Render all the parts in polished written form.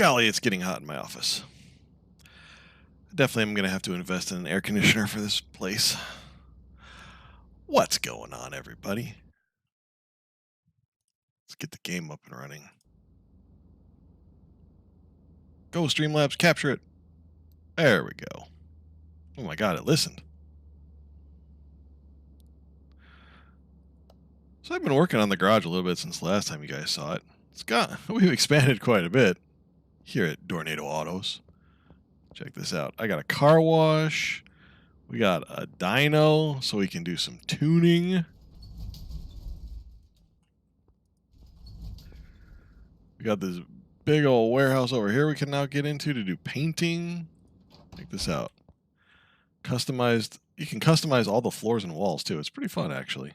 Golly, it's getting hot in my office. Definitely am going to have to invest in an air conditioner for this place. What's going on, everybody? Let's get the game up and running. Go, Streamlabs, capture it. There we go. Oh my god, it listened. So I've been working on the garage a little bit since the last time you guys saw it. We've expanded quite a bit here at Dornado Autos. Check this out. I got a car wash. We got a dyno so we can do some tuning. We got this big old warehouse over here we can now get into to do painting. Check this out. Customized. You can customize all the floors and walls too. It's pretty fun actually.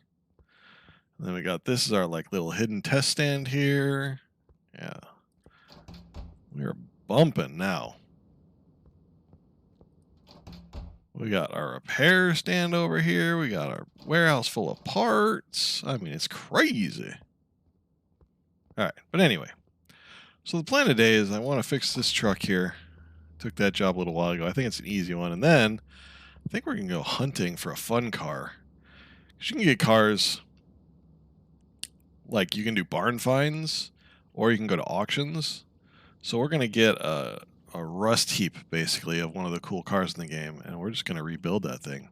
And then we got this is our like little hidden test stand here. Yeah. We're bumping now. We got our repair stand over here. We got our warehouse full of parts. I mean, it's crazy. All right. But anyway, so the plan today is I want to fix this truck here. Took that job a little while ago. I think it's an easy one. And then I think we're going to go hunting for a fun car. You can get cars like you can do barn finds or you can go to auctions. So we're going to get a rust heap, basically, of one of the cool cars in the game, and we're just going to rebuild that thing.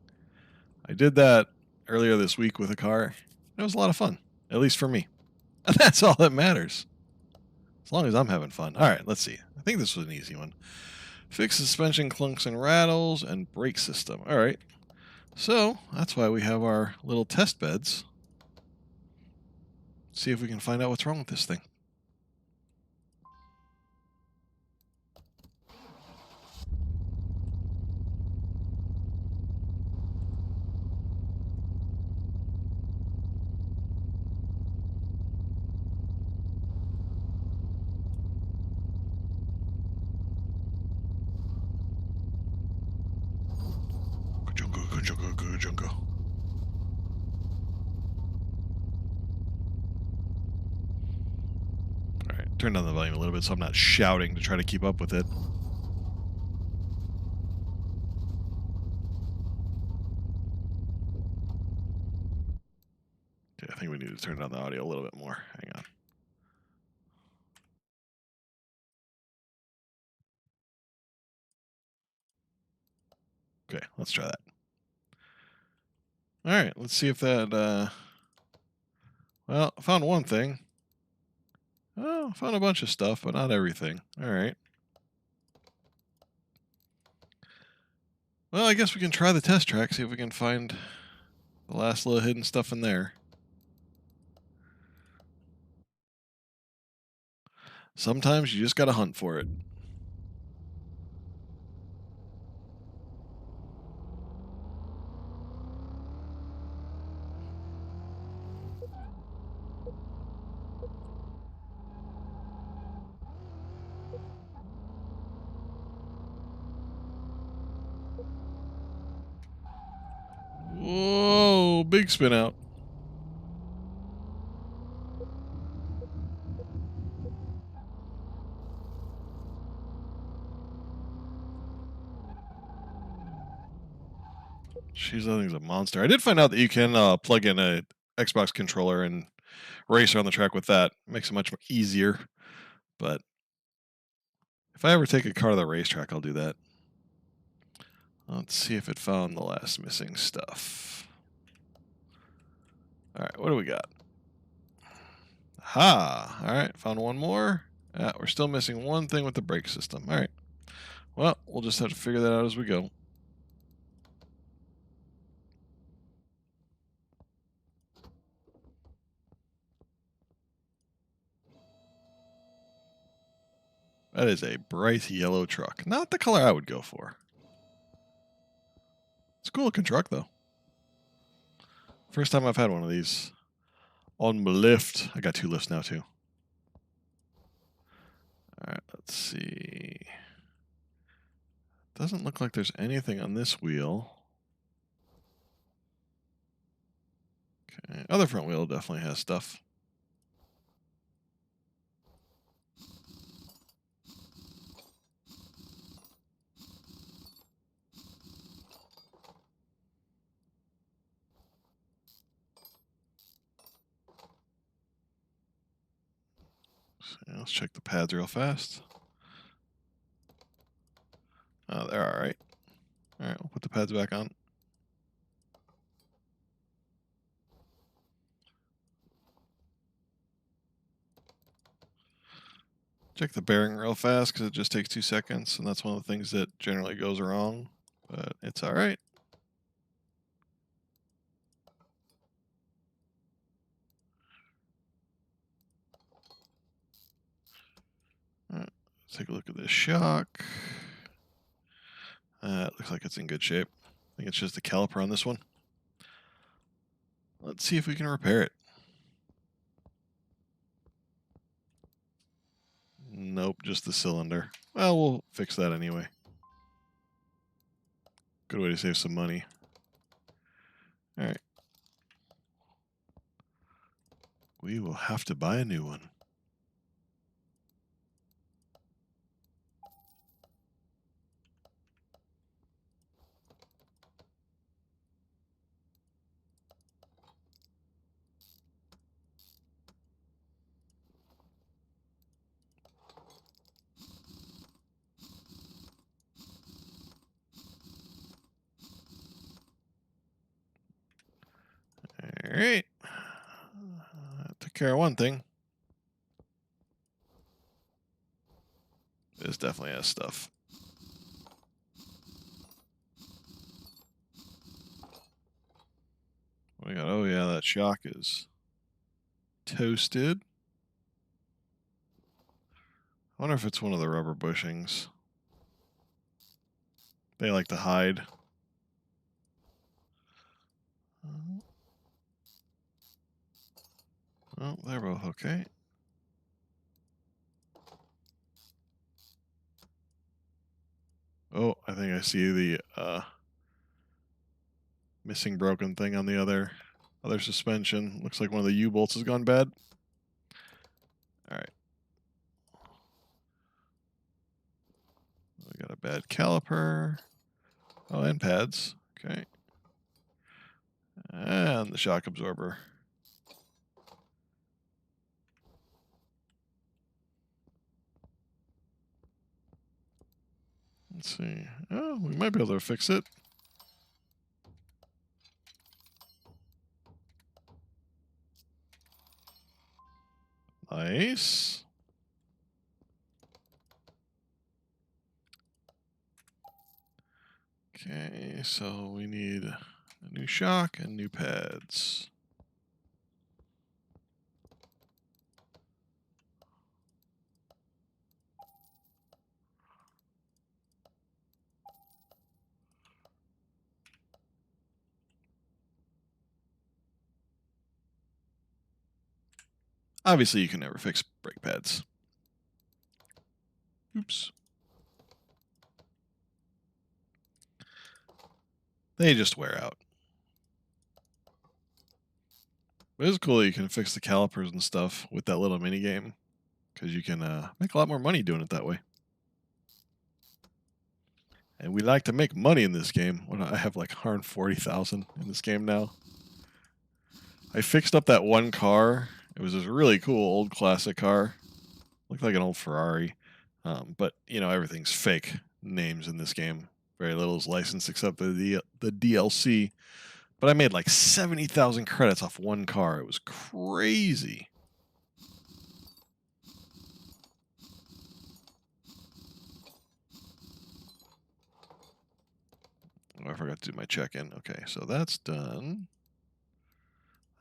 I did that earlier this week with a car. It was a lot of fun, at least for me. And that's all that matters. As long as I'm having fun. All right, let's see. I think this was an easy one. Fix suspension clunks and rattles and brake system. All right. So that's why we have our little test beds. See if we can find out what's wrong with this thing. Jungle. All right, turn down the volume a little bit so I'm not shouting to try to keep up with it. Okay, I think we need to turn down the audio a little bit more. Hang on. Okay, let's try that. All right, let's see if that, well, I found one thing. Oh, I found a bunch of stuff, but not everything. All right. Well, I guess we can try the test track, see if we can find the last little hidden stuff in there. Sometimes you just gotta hunt for it. Whoa, big spin out. Jeez, that thing's a monster. I did find out that you can plug in a Xbox controller and race around the track with that. Makes it much more easier. But if I ever take a car to the racetrack, I'll do that. Let's see if it found the last missing stuff. All right, what do we got? Ha! All right, found one more. We're still missing one thing with the brake system. All right. Well, we'll just have to figure that out as we go. That is a bright yellow truck. Not the color I would go for. It's a cool looking truck, though. First time I've had one of these. On my lift. I got 2 lifts now, too. Alright, let's see. Doesn't look like there's anything on this wheel. Okay, other front wheel definitely has stuff. let's check the pads real fast. Oh, they're all right. All right, we'll put the pads back on. Check the bearing real fast because it just takes 2 seconds, and that's one of the things that generally goes wrong, but it's all right. All right, let's take a look at this shock. It looks like it's in good shape. I think it's just the caliper on this one. Let's see if we can repair it. Nope, just the cylinder. Well, we'll fix that anyway. Good way to save some money. All right. We will have to buy a new one. All right. Took care of one thing. This definitely has stuff. What we got? Oh yeah, that shock is toasted. I wonder if it's one of the rubber bushings. They like to hide. Oh, they're both okay. Oh, I think I see the missing broken thing on the other suspension. Looks like one of the U-bolts has gone bad. All right. We got a bad caliper. Oh, and pads. Okay. And the shock absorber. Let's see. Oh, we might be able to fix it. Nice. Okay, so we need a new shock and new pads. Obviously, you can never fix brake pads. Oops. They just wear out. But it's cool that you can fix the calipers and stuff with that little mini game, because you can make a lot more money doing it that way. And we like to make money in this game. I have like 140,000 in this game now. I fixed up that one car. It was this really cool old classic car. Looked like an old Ferrari. But, you know, everything's fake names in this game. Very little is licensed except the DLC. But I made like 70,000 credits off one car. It was crazy. Oh, I forgot to do my check-in. Okay, so that's done.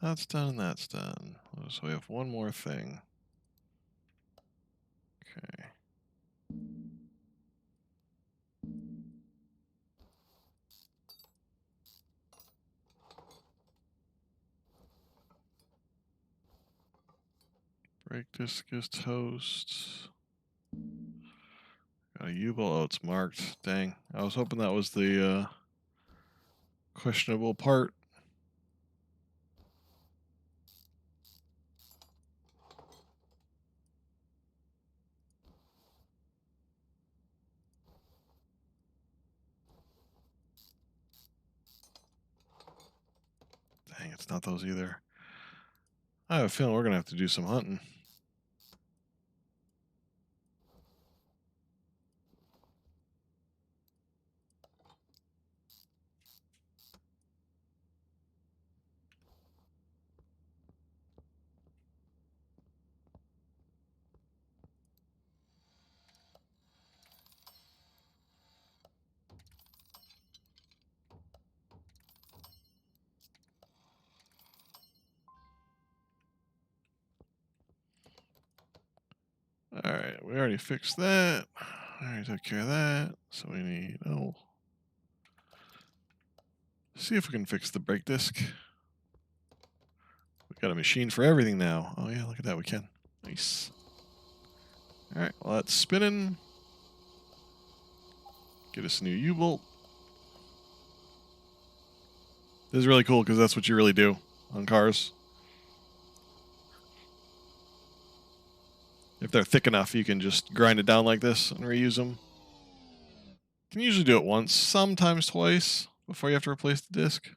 That's done and that's done. So we have one more thing. Okay. Brake disc is toast. Got a U-bolt. Oh, it's marked. Dang. I was hoping that was the questionable part. Dang, it's not those either. I have a feeling we're going to have to do some hunting. Alright, we already fixed that. I already took care of that. So we need, see if we can fix the brake disc. We've got a machine for everything now. Oh yeah, look at that, we can. Nice. Alright, well that's spinning. Get us a new U-bolt. This is really cool because that's what you really do on cars. If they're thick enough, you can just grind it down like this and reuse them. You can usually do it once, sometimes twice, before you have to replace the disc.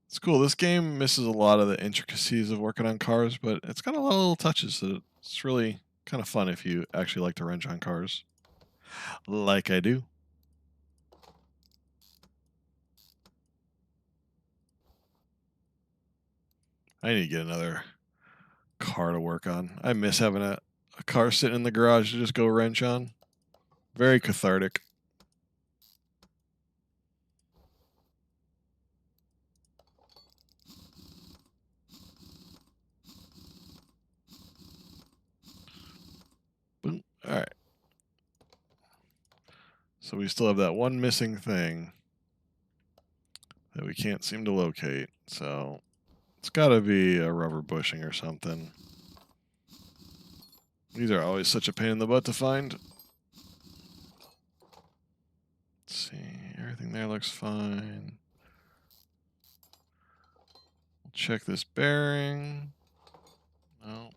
It's cool. This game misses a lot of the intricacies of working on cars, but it's got a lot of little touches that it's really kind of fun if you actually like to wrench on cars. Like I do. I need to get another car to work on. I miss having a car sitting in the garage to just go wrench on. Very cathartic. Boom. All right. So we still have that one missing thing that we can't seem to locate. So it's got to be a rubber bushing or something. These are always such a pain in the butt to find. Let's see. Everything there looks fine. We'll check this bearing. No.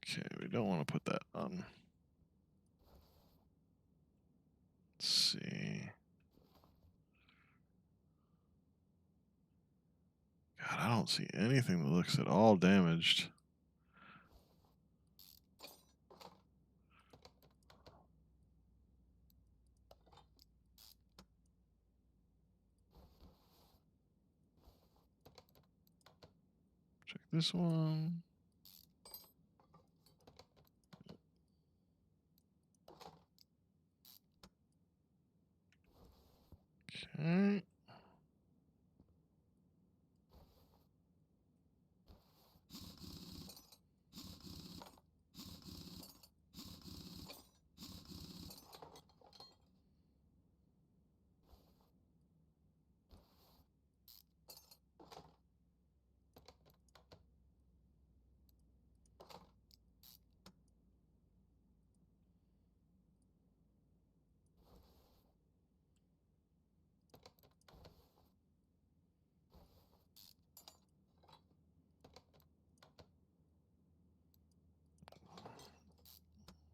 Okay, we don't want to put that on. Let's see. God, I don't see anything that looks at all damaged. Check this one. Okay.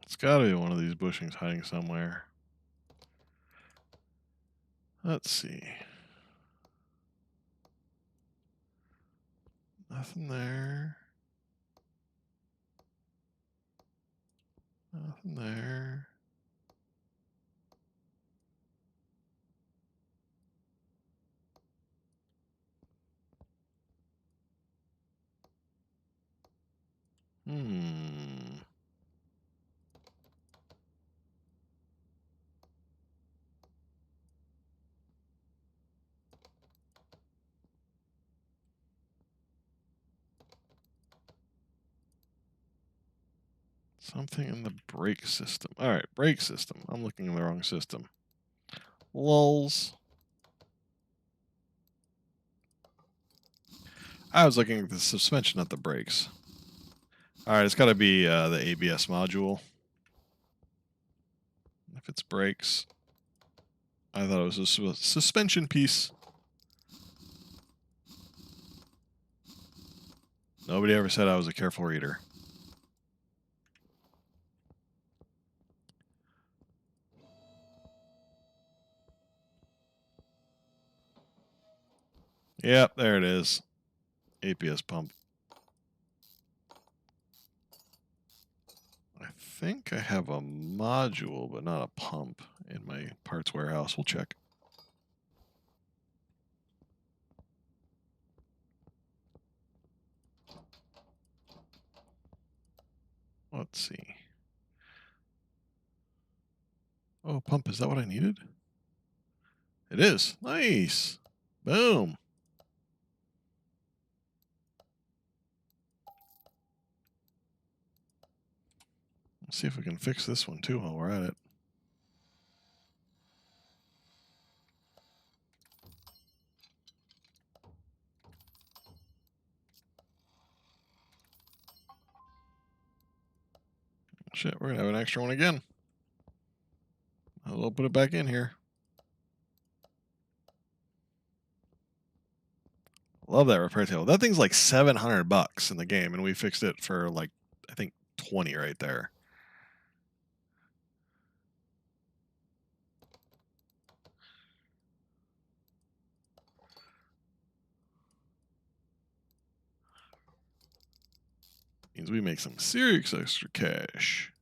It's got to be one of these bushings hiding somewhere. Let's see. Nothing there. Nothing there. Hmm. Something in the brake system. All right, brake system. I'm looking in the wrong system. Lulz. I was looking at the suspension, not the brakes. All right, it's got to be the ABS module. If it's brakes, I thought it was a suspension piece. Nobody ever said I was a careful reader. Yep, there it is. ABS pump. I think I have a module, but not a pump in my parts warehouse. We'll check. Let's see. Oh, pump, is that what I needed? It is. Nice. Boom. Let's see if we can fix this one too while we're at it. Shit, we're going to have an extra one again. I'll put it back in here. Love that repair table. That thing's like $700 in the game, and we fixed it for like, I think 20 right there. Means we make some serious extra cash.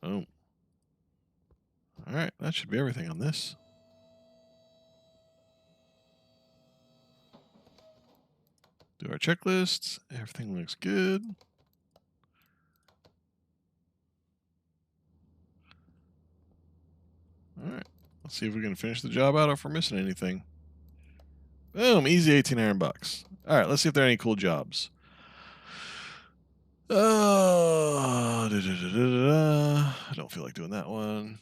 Oh. Alright, that should be everything on this. Do our checklists. Everything looks good. Alright, let's see if we can finish the job out or if we're missing anything. Boom, easy $1,800. Alright, let's see if there are any cool jobs. I don't feel like doing that one.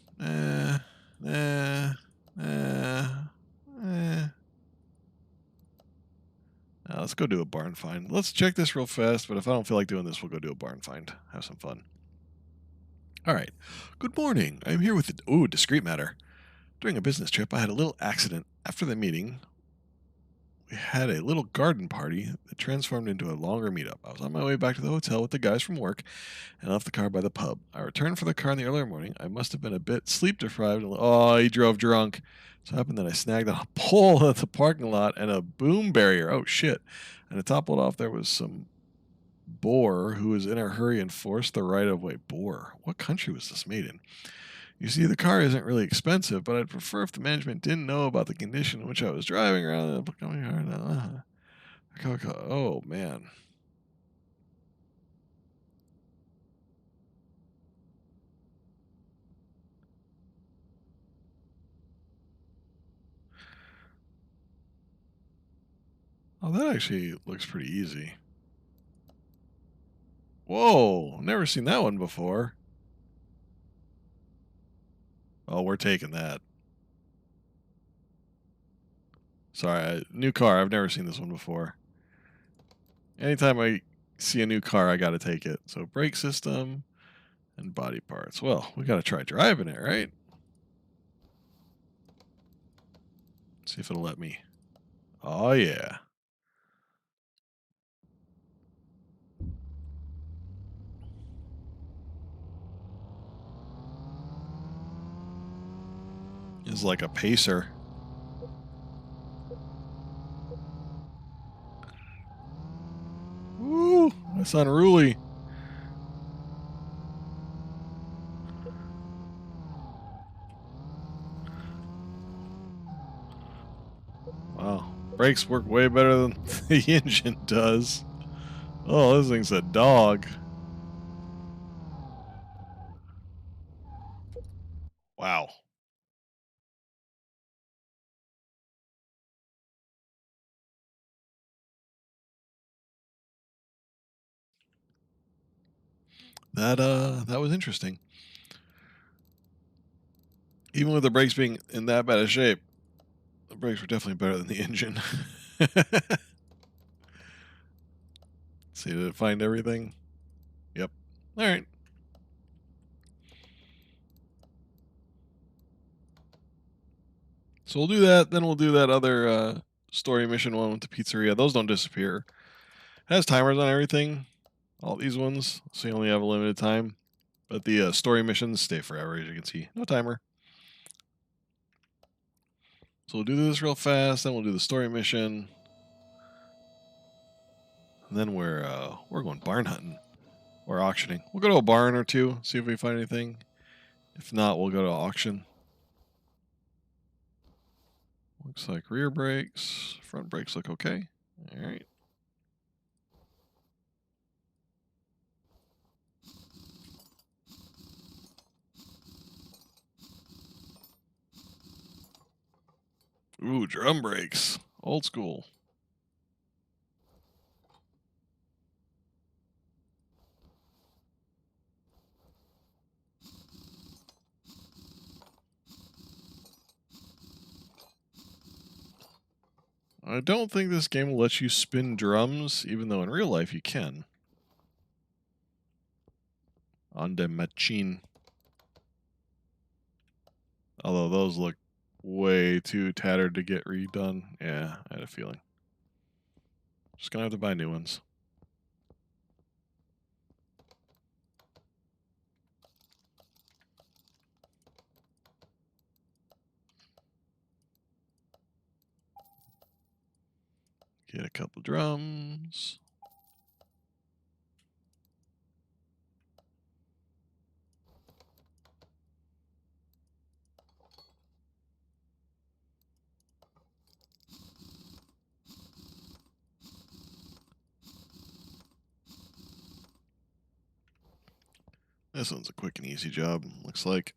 Let's go do a barn find. Let's check this real fast, but if I don't feel like doing this, we'll go do a barn find. Have some fun. All right. Good morning. I'm here with a discreet matter. During a business trip, I had a little accident. After the meeting, we had a little garden party that transformed into a longer meetup. I was on my way back to the hotel with the guys from work and left the car by the pub. I returned for the car in the earlier morning. I must have been a bit sleep deprived. Oh, he drove drunk. So it happened that I snagged on a pole at the parking lot and a boom barrier. Oh, shit. And to top it off, there was some boor who was in a hurry and forced the right-of-way. Boor? What country was this made in? You see, the car isn't really expensive, but I'd prefer if the management didn't know about the condition in which I was driving around the upcoming car. Oh, man. Oh, that actually looks pretty easy. Whoa, never seen that one before. Oh, we're taking that. Sorry, new car. I've never seen this one before. Anytime I see a new car, I got to take it. So brake system and body parts. Well, we got to try driving it, right? See if it'll let me. Oh, yeah. It's like a pacer. Woo! That's unruly. Wow. Brakes work way better than the engine does. Oh, this thing's a dog. Wow. That was interesting. Even with the brakes being in that bad a shape, the brakes were definitely better than the engine. See, did it find everything? Yep. All right. So we'll do that. Then we'll do that other story mission one with the pizzeria. Those don't disappear. It has timers on everything. All these ones, so you only have a limited time. But the story missions stay forever, as you can see. No timer. So we'll do this real fast. Then we'll do the story mission. And then we're going barn hunting or auctioning. We'll go to a barn or two, see if we find anything. If not, we'll go to auction. Looks like rear brakes, front brakes look okay. All right. Ooh, drum brakes. Old school. I don't think this game will let you spin drums, even though in real life you can. On the machine. Although those look way too tattered to get redone. Yeah, I had a feeling. Just gonna have to buy new ones. Get a couple drums. This one's a quick and easy job, looks like.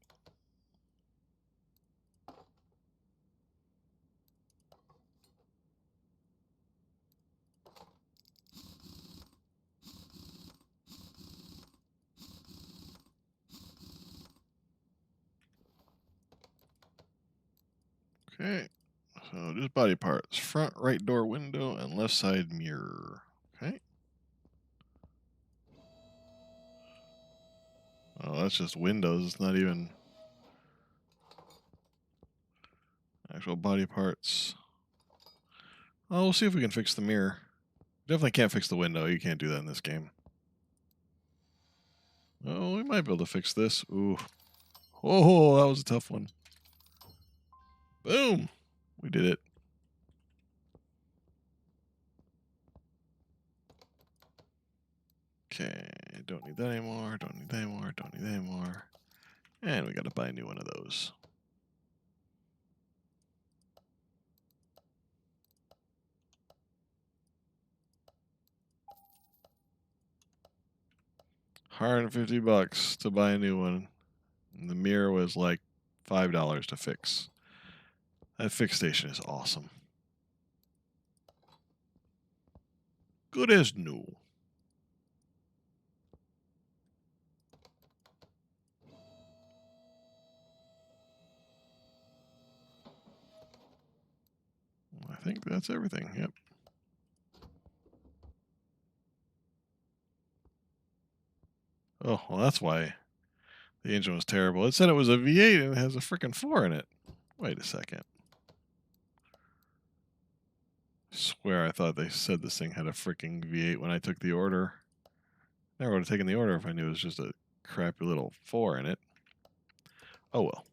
Okay, so just body parts. Front right door window and left side mirror. Okay. Oh, that's just windows. It's not even actual body parts. Oh, we'll see if we can fix the mirror. Definitely can't fix the window. You can't do that in this game. Oh, we might be able to fix this. Ooh. Oh, that was a tough one. Boom. We did it. Okay, don't need that anymore, don't need that anymore, don't need that anymore. And we gotta buy a new one of those. $150 to buy a new one. And the mirror was like $5 to fix. That fix station is awesome. Good as new. I think that's everything. Yep. Oh, well, that's why the engine was terrible. It said it was a V8 and it has a freaking 4 in it. Wait a second. I swear I thought they said this thing had a freaking V8 when I took the order. Never would have taken the order if I knew it was just a crappy little 4 in it. Oh well.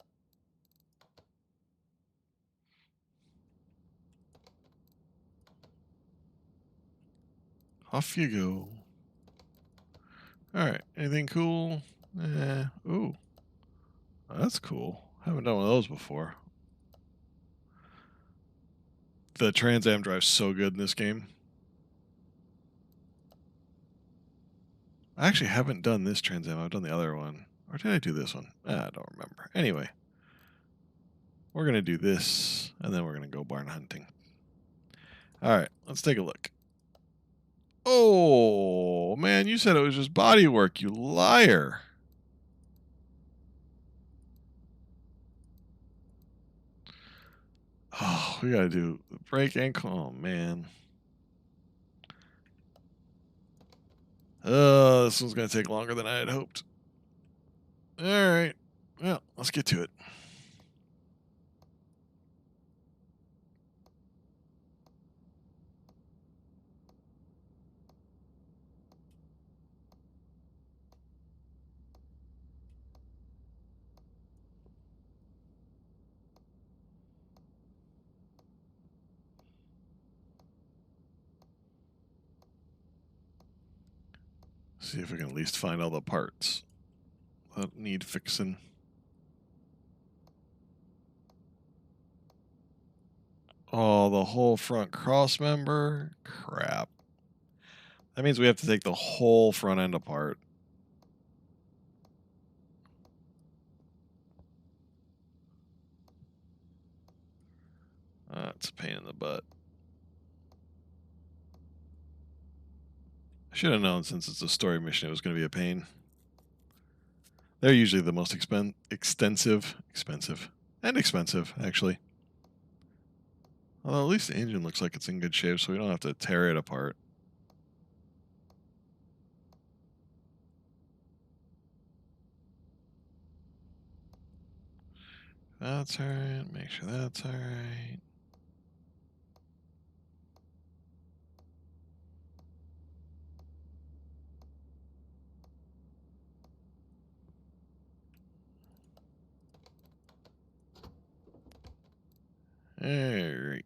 Off you go. Alright, anything cool? Ooh. That's cool. Haven't done one of those before. The Trans Am drives so good in this game. I actually haven't done this Trans Am. I've done the other one. Or did I do this one? I don't remember. Anyway. We're going to do this, and then we're going to go barn hunting. Alright, let's take a look. Oh, man, you said it was just body work, you liar. Oh, we gotta do the brake ankle. Oh, man. This one's gonna take longer than I had hoped. Alright. Well, let's get to it. See if we can at least find all the parts that need fixing. Oh, the whole front cross member? Crap. That means we have to take the whole front end apart. That's a pain in the butt. I should have known since it's a story mission it was going to be a pain. They're usually the most expensive, actually. Although at least the engine looks like it's in good shape, so we don't have to tear it apart. That's alright. Make sure that's alright. Alright.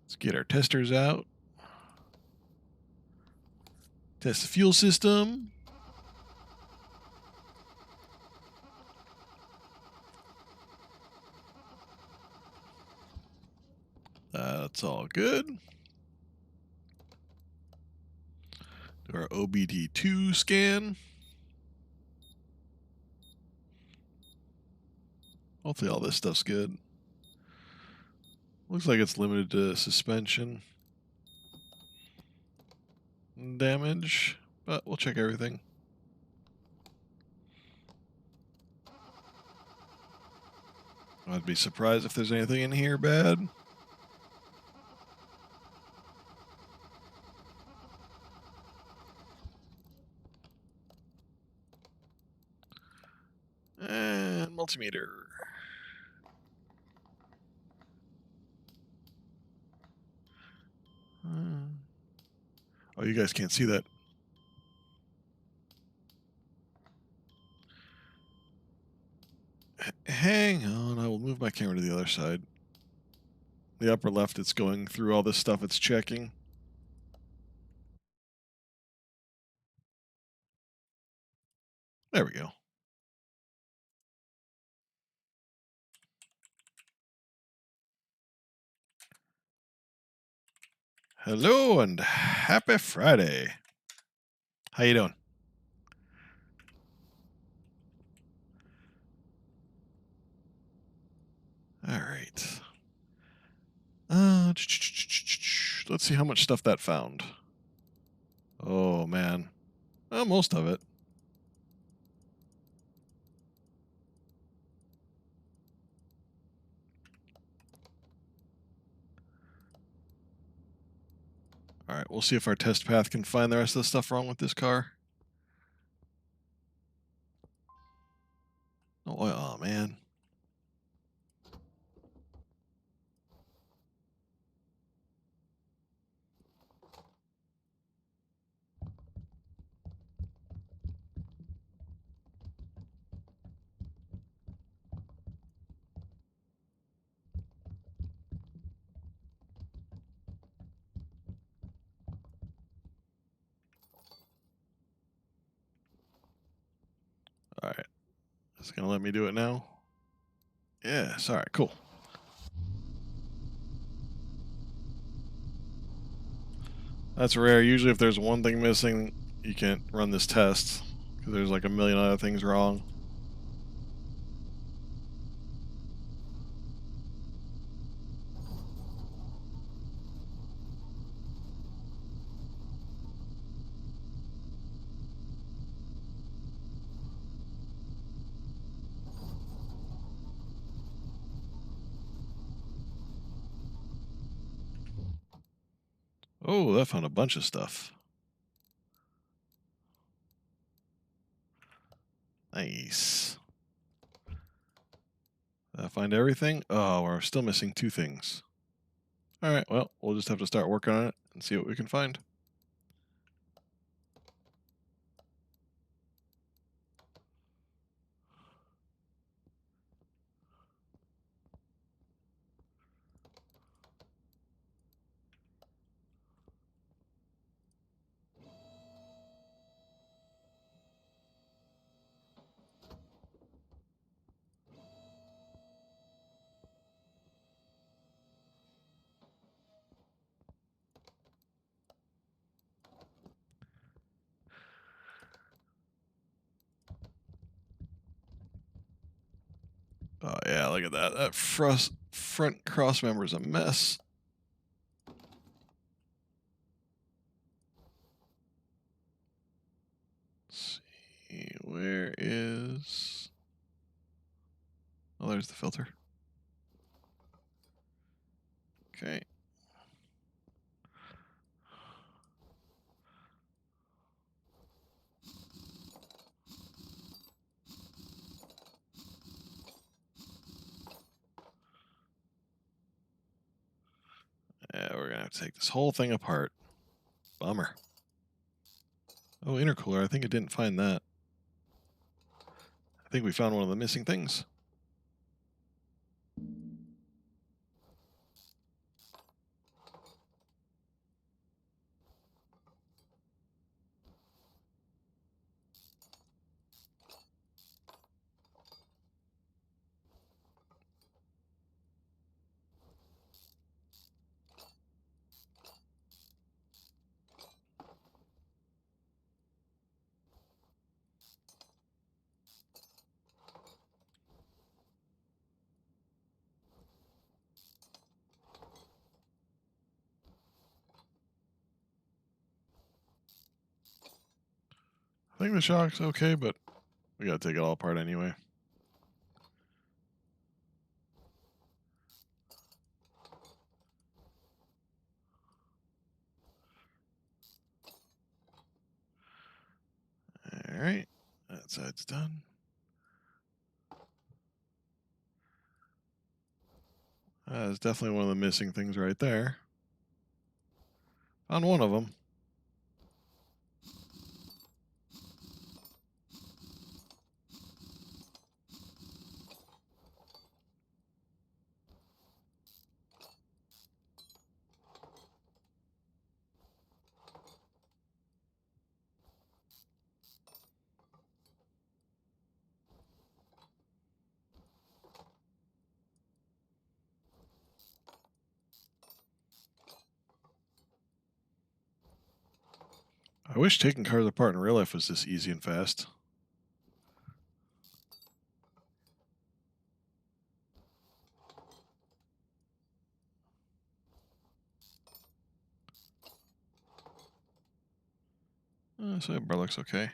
Let's get our testers out. Test the fuel system. That's all good. Do our OBD2 scan. Hopefully all this stuff's good. Looks like it's limited to suspension damage, but we'll check everything. I'd be surprised if there's anything in here bad. And multimeter. Oh, you guys can't see that. Hang on, I will move my camera to the other side. The upper left, it's going through all this stuff it's checking. There we go. Hello and happy Friday. How you doing? All right. Let's see how much stuff that found. Oh, man. Most of it. All right, we'll see if our test path can find the rest of the stuff wrong with this car. Oh man. All right. It's going to let me do it now. Yes, all right, cool. That's rare. Usually if there's one thing missing, you can't run this test because there's like a million other things wrong. Oh, that found a bunch of stuff. Nice. Did I find everything? Oh, we're still missing two things. All right, well, we'll just have to start working on it and see what we can find. Oh yeah, look at that. That front cross member is a mess. Let's see, where is... Oh, there's the filter. Okay. Yeah, we're gonna have to take this whole thing apart. Bummer. Oh, intercooler. I think it didn't find that. I think we found one of the missing things. I think the shock's okay, but we gotta take it all apart anyway. Alright, that side's done. That's definitely one of the missing things right there. Found one of them. I wish taking cars apart in real life was this easy and fast. So that bar looks okay.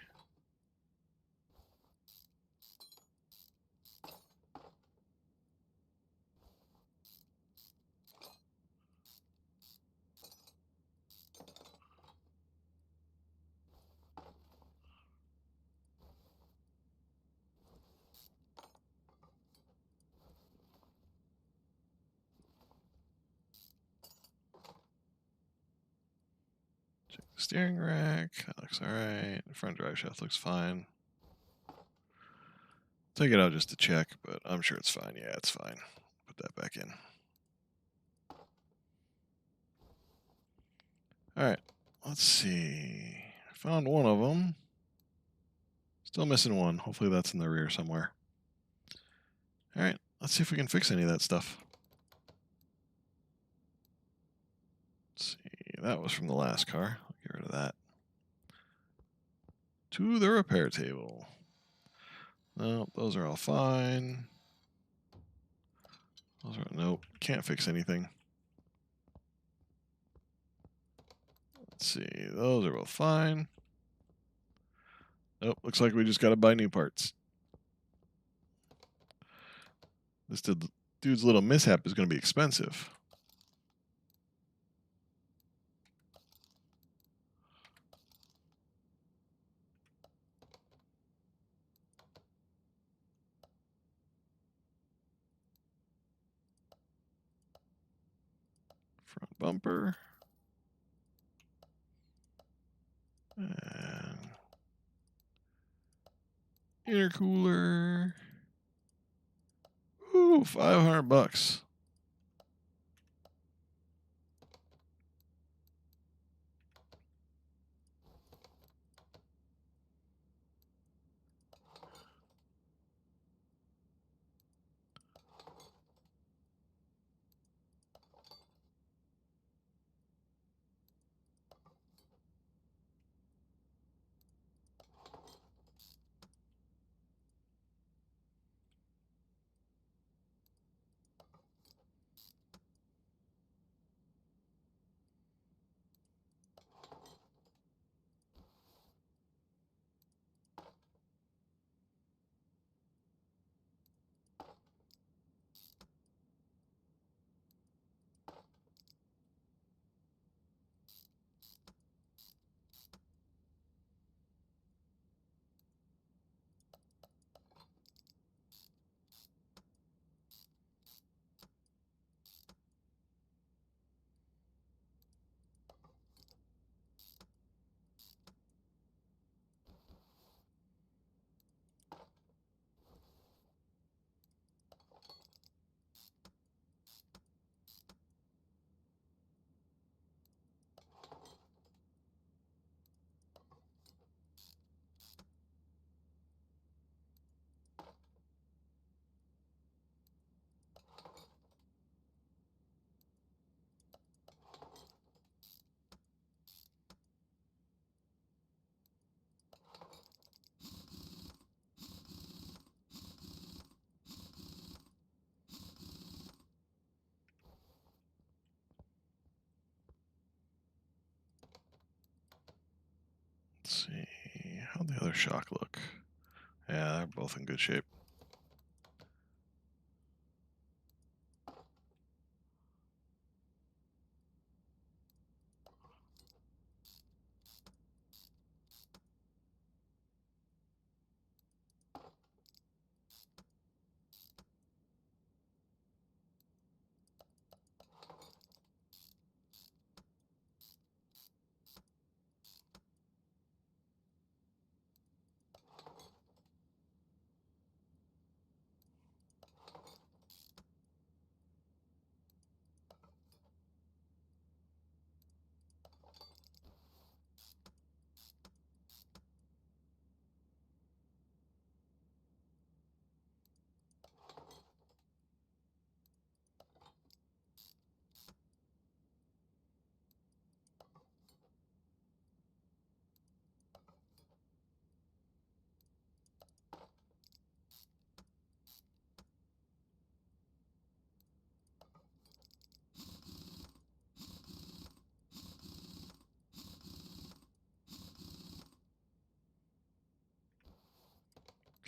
Check the steering rack. That looks alright. The front drive shaft looks fine. Take it out just to check, but I'm sure it's fine. Yeah, it's fine. Put that back in. Alright, let's see. Found one of them. Still missing one. Hopefully that's in the rear somewhere. Alright, let's see if we can fix any of that stuff. Let's see, that was from the last car. I'll get rid of that. To the repair table. No, those are all fine. Those are, nope, can't fix anything. Let's see, those are both fine. Nope, looks like we just got to buy new parts. This dude's little mishap is going to be expensive. Front bumper. And intercooler. Ooh, $500. their shock look? Yeah, they're both in good shape.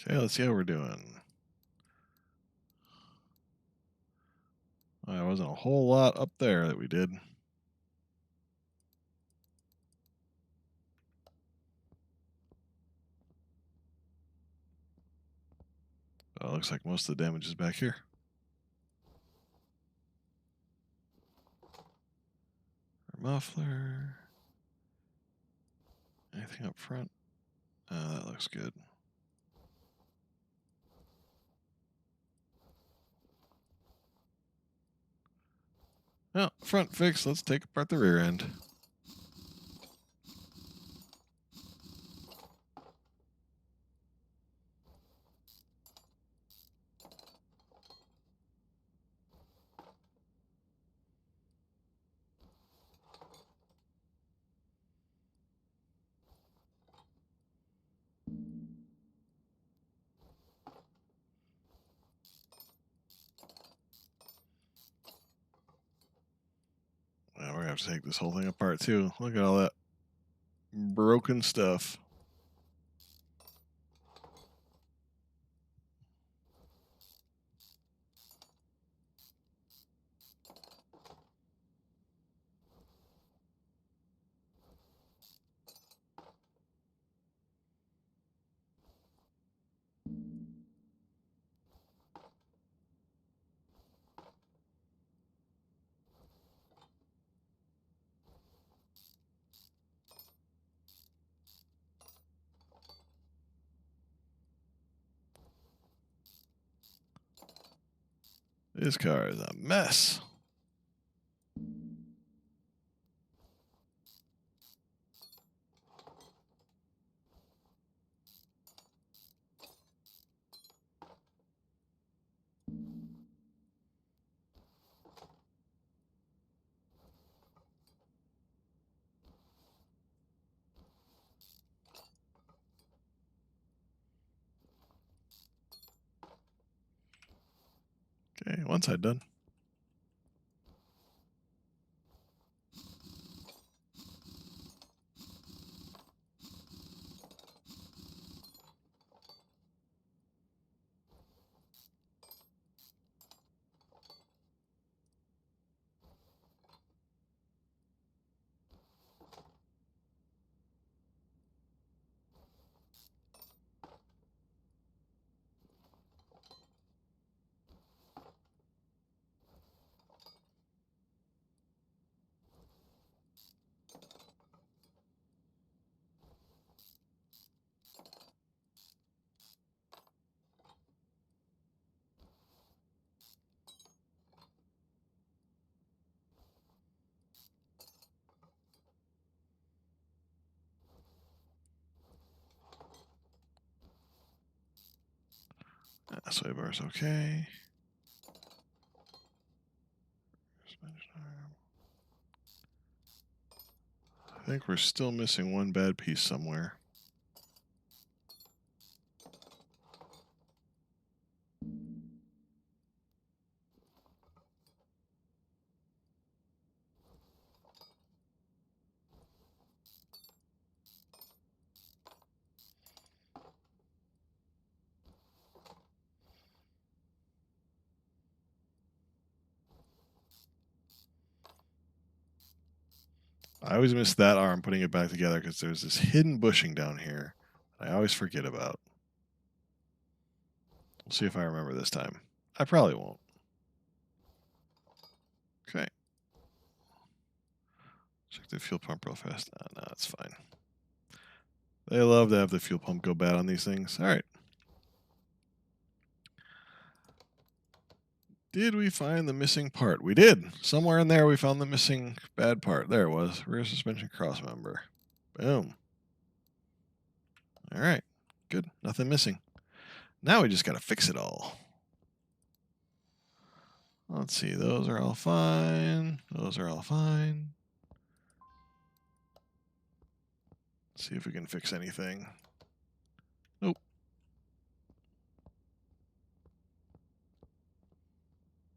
Okay, let's see how we're doing. There wasn't a whole lot up there that we did. Looks like most of the damage is back here. Our muffler. Anything up front? That looks good. Well, front fix. Let's take apart the rear end. Well, we're going to have to take this whole thing apart, too. Look at all that broken stuff. This car is a mess. Okay, one side done. Sway bar's okay. I think we're still missing one bad piece somewhere. I always miss that arm putting it back together because there's this hidden bushing down here that I always forget about. We'll see if I remember this time. I probably won't. Okay. Check the fuel pump real fast. No, it's fine. They love to have the fuel pump go bad on these things. All right. Did we find the missing part? We did. Somewhere in there we found the missing bad part. There it was. Rear suspension cross member. Boom. All right. Good. Nothing missing. Now we just got to fix it all. Let's see. Those are all fine. Those are all fine. Let's see if we can fix anything. Nope.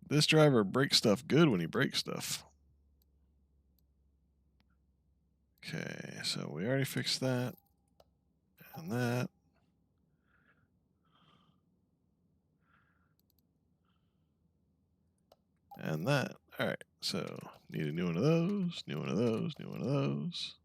This driver breaks stuff good when he breaks stuff. Okay, so we already fixed that. And that. And that. All right, so need a new one of those, new one of those, new one of those.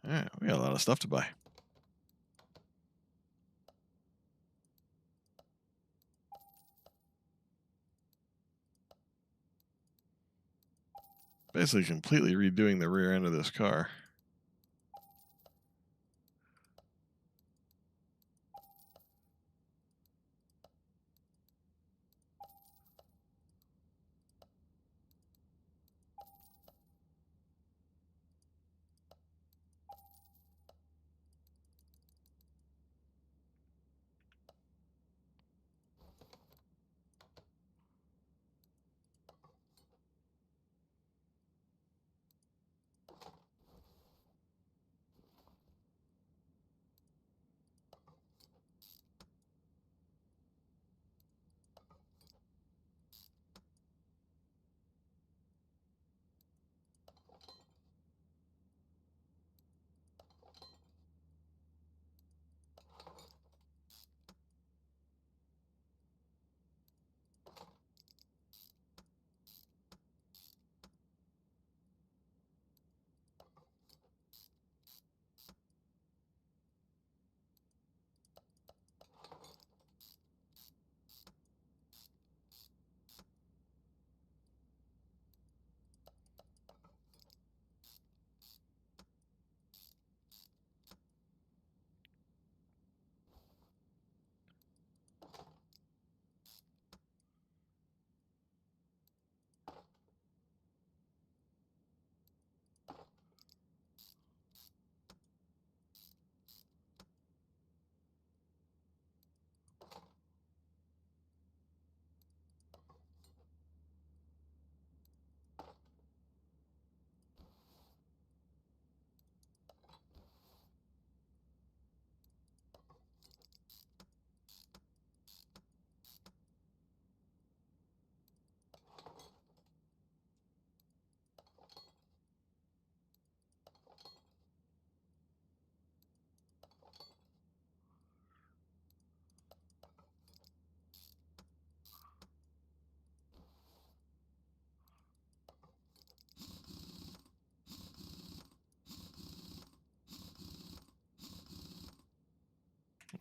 All right, we got a lot of stuff to buy. Basically completely redoing the rear end of this car.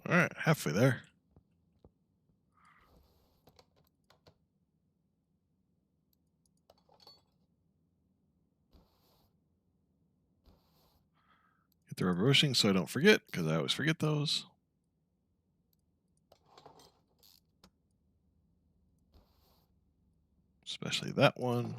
All right, halfway there. Get the rubber bushing so I don't forget, because I always forget those. Especially that one.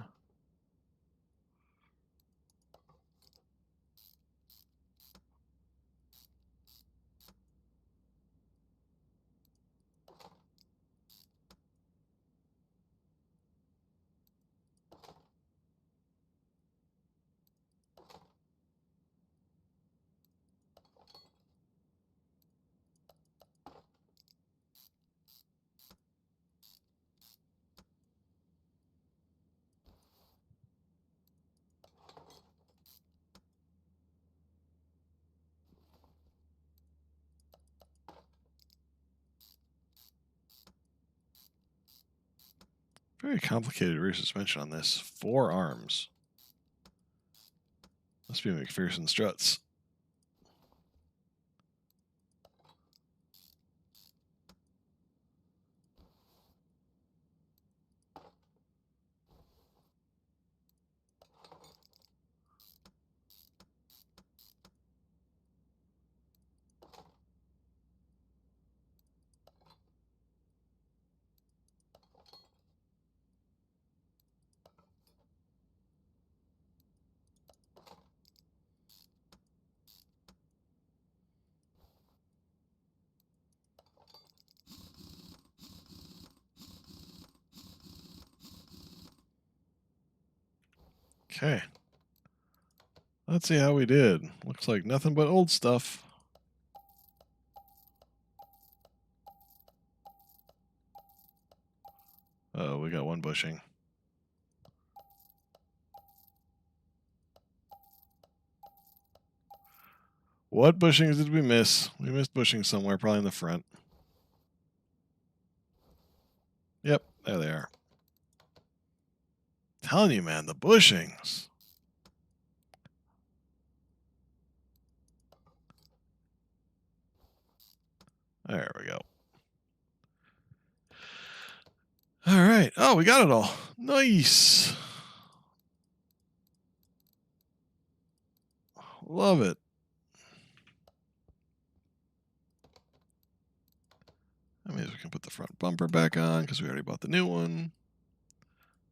Very complicated rear suspension on this. 4 arms. Must be McPherson struts. Okay. Let's see how we did. Looks like nothing but old stuff. Oh, we got 1 bushing. What bushings did we miss? We missed bushing somewhere, probably in the front. Yep, there they are. Telling you, man, the bushings. There we go. All right. Oh, we got it all. Nice. Love it. That means we can put the front bumper back on because we already bought the new one.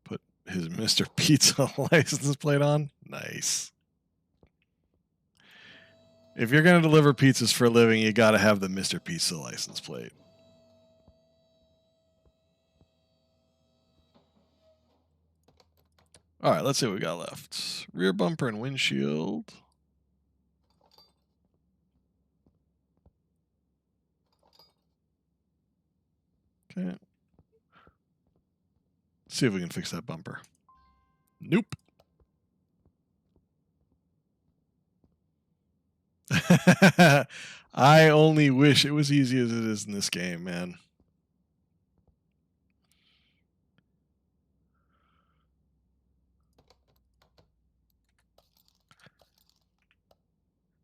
Put his Mr. Pizza license plate on. Nice. If you're going to deliver pizzas for a living, you got to have the Mr. Pizza license plate. All right, let's see what we got left. Rear bumper and windshield. Okay. See if we can fix that bumper. Nope. I only wish it was easy as it is in this game, man.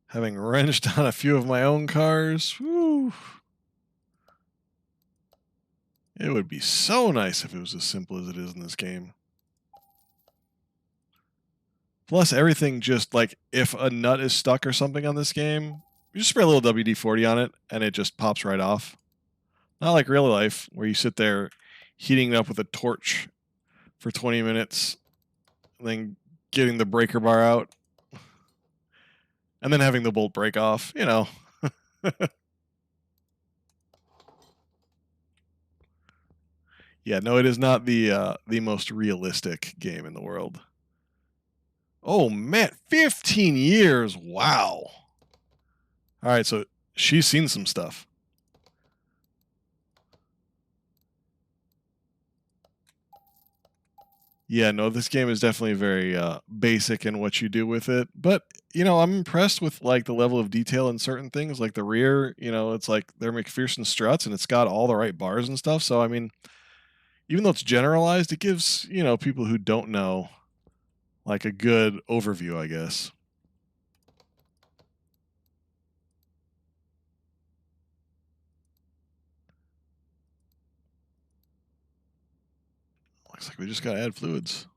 Having wrenched on a few of my own cars, whew, it would be so nice if it was as simple as it is in this game. Plus, everything just like if a nut is stuck or something on this game, you just spray a little WD-40 on it and it just pops right off. Not like real life where you sit there heating it up with a torch for 20 minutes and then getting the breaker bar out and then having the bolt break off, you know. Yeah, no, it is not the most realistic game in the world. Oh man, 15 years. Wow. All right, so she's seen some stuff. Yeah, no, this game is definitely very basic in what you do with it. But, you know, I'm impressed with like the level of detail in certain things, like the rear, you know, it's like they're McPherson struts and it's got all the right bars and stuff. So, I mean, even though it's generalized, it gives, you know, people who don't know like a good overview, I guess. Looks like we just got to add fluids.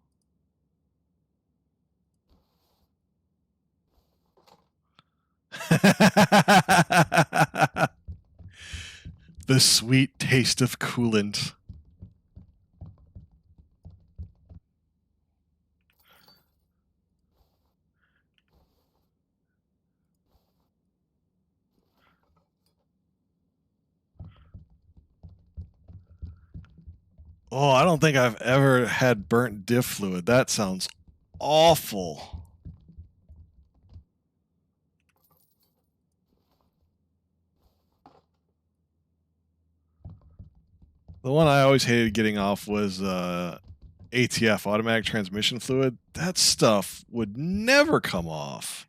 The sweet taste of coolant. Oh, I don't think I've ever had burnt diff fluid. That sounds awful. The one I always hated getting off was ATF, automatic transmission fluid. That stuff would never come off.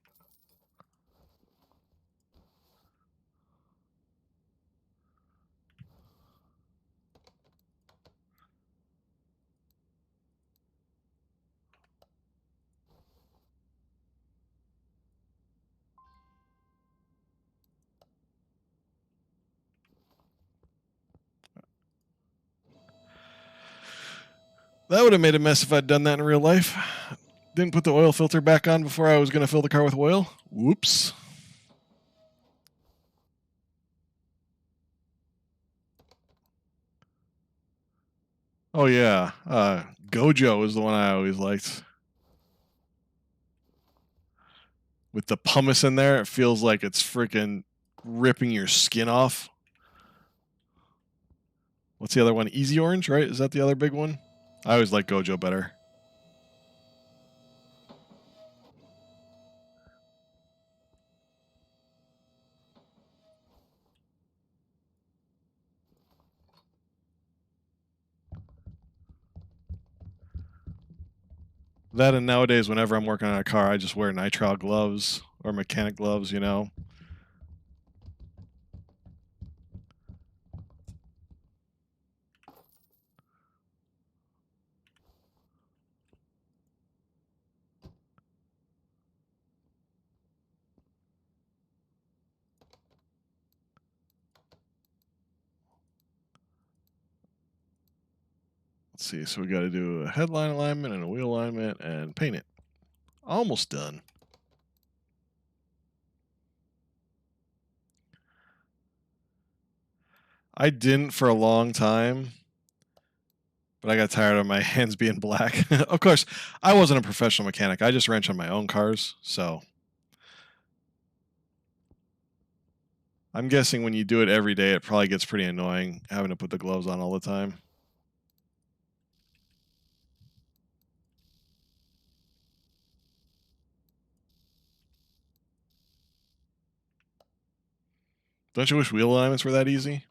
That would have made a mess if I'd done that in real life. Didn't put the oil filter back on before I was going to fill the car with oil. Whoops. Oh, yeah. Gojo is the one I always liked. With the pumice in there, it feels like it's freaking ripping your skin off. What's the other one? Easy Orange, right? Is that the other big one? I always like Gojo better. That and nowadays, whenever I'm working on a car, I just wear nitrile gloves or mechanic gloves, you know. Let's see. So we got to do a headline alignment and a wheel alignment and paint it. Almost done. I didn't for a long time, but I got tired of my hands being black. Of course, I wasn't a professional mechanic. I just wrench on my own cars, so I'm guessing when you do it every day, it probably gets pretty annoying having to put the gloves on all the time. Don't you wish wheel alignments were that easy?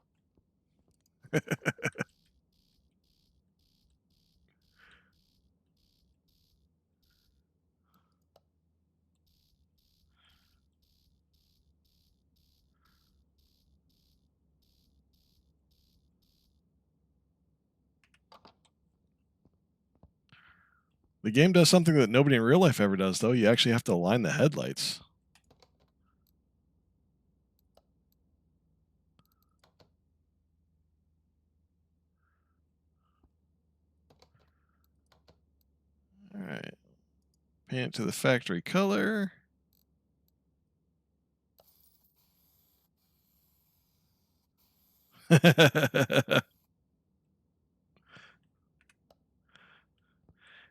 The game does something that nobody in real life ever does, though. You actually have to align the headlights. All right. Paint it to the factory color.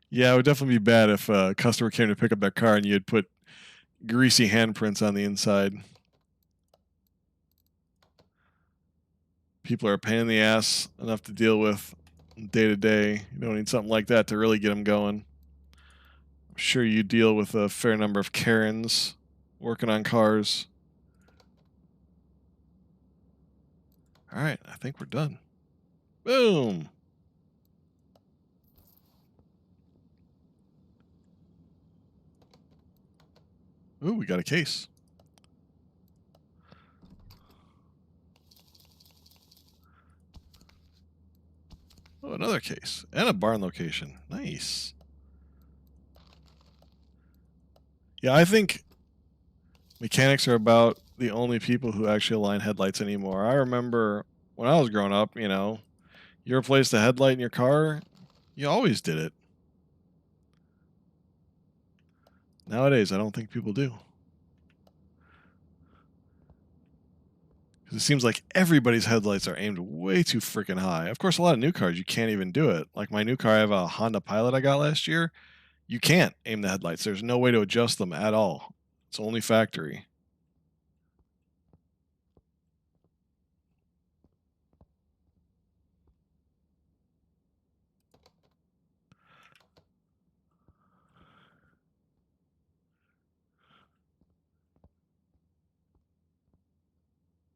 Yeah, it would definitely be bad if a customer came to pick up their car and you had put greasy handprints on the inside. People are a pain in the ass enough to deal with day to day. You don't need something like that to really get them going. I'm sure you deal with a fair number of Karens working on cars. All right, I think we're done. Boom. Ooh, we got a case. Oh, another case. And a barn location. Nice. Yeah, I think mechanics are about the only people who actually align headlights anymore. I remember when I was growing up, you know, you replaced the headlight in your car, you always did it. Nowadays, I don't think people do. Because it seems like everybody's headlights are aimed way too freaking high. Of course, a lot of new cars, you can't even do it. Like my new car, I have a Honda Pilot I got last year. You can't aim the headlights. There's no way to adjust them at all. It's only factory.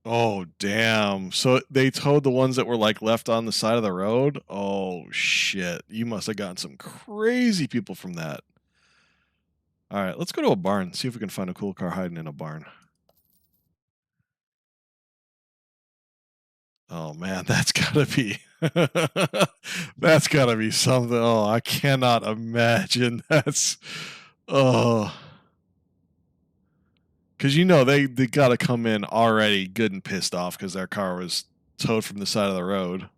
Oh, damn. So they towed the ones that were like left on the side of the road? Oh, shit. You must have gotten some crazy people from that. All right, let's go to a barn, see if we can find a cool car hiding in a barn. Oh man, that's gotta be that's gotta be something. Oh, I cannot imagine. That's oh, because you know they gotta come in already good and pissed off because their car was towed from the side of the road.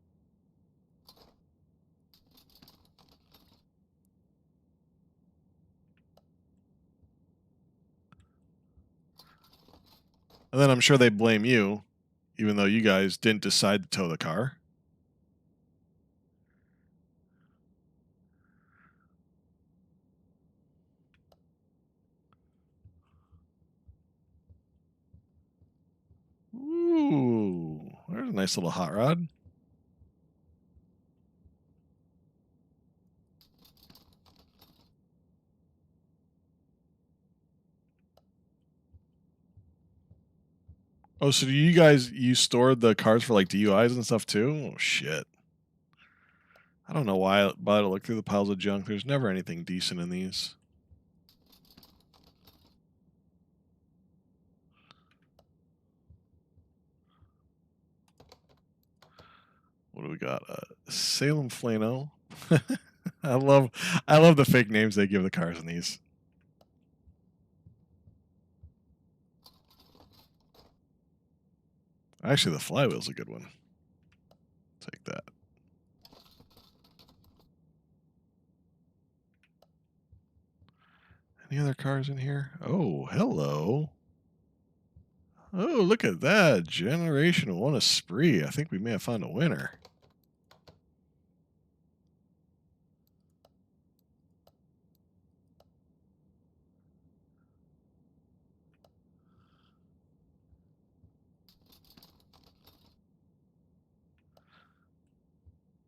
And then I'm sure they blame you, even though you guys didn't decide to tow the car. Ooh, there's a nice little hot rod. Oh, so do you stored the cars for like DUIs and stuff too? Oh shit. I don't know why I bothered to look through the piles of junk. There's never anything decent in these. What do we got? Salem Flano. I love the fake names they give the cars in these. Actually, the flywheel's a good one. Take that. Any other cars in here? Oh, hello. Oh, look at that. Generation 1 Esprit. I think we may have found a winner.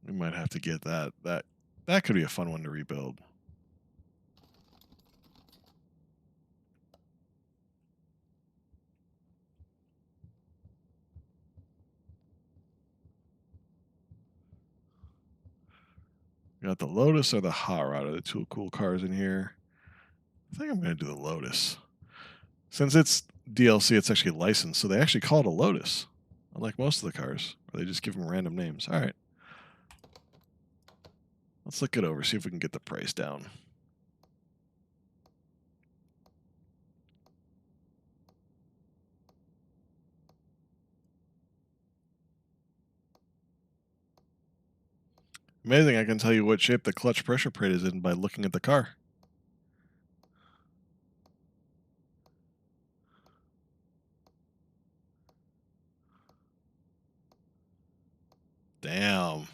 We might have to get that. That could be a fun one to rebuild. We got the Lotus or the Hot Rod are the two cool cars in here. I think I'm going to do the Lotus. Since it's DLC, it's actually licensed, so they actually call it a Lotus. Unlike most of the cars, where they just give them random names. All right. Let's look it over, see if we can get the price down. Amazing, I can tell you what shape the clutch pressure plate is in by looking at the car. Damn.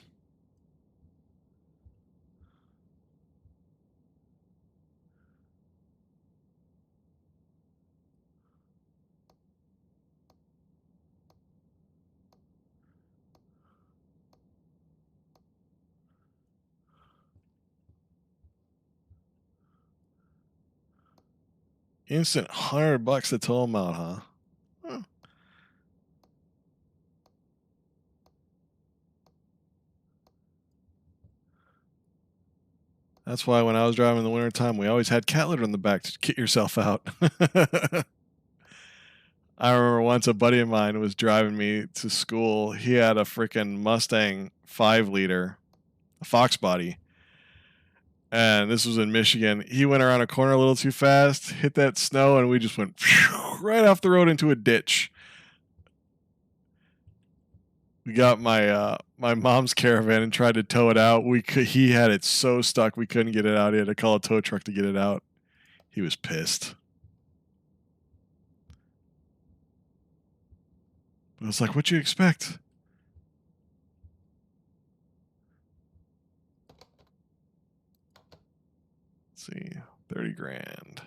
Instant $100 to tow them out, huh? Huh. That's why when I was driving in the wintertime, we always had cat litter in the back to get yourself out. I remember once a buddy of mine was driving me to school. He had a freaking Mustang 5-liter, a Fox body, and this was in Michigan. He went around a corner a little too fast, hit that snow, and we just went right off the road into a ditch. We got my mom's caravan and tried to tow it out. He had it so stuck we couldn't get it out. He had to call a tow truck to get it out. He was pissed. I was like, "What'd you expect?" Let's see, 30 grand.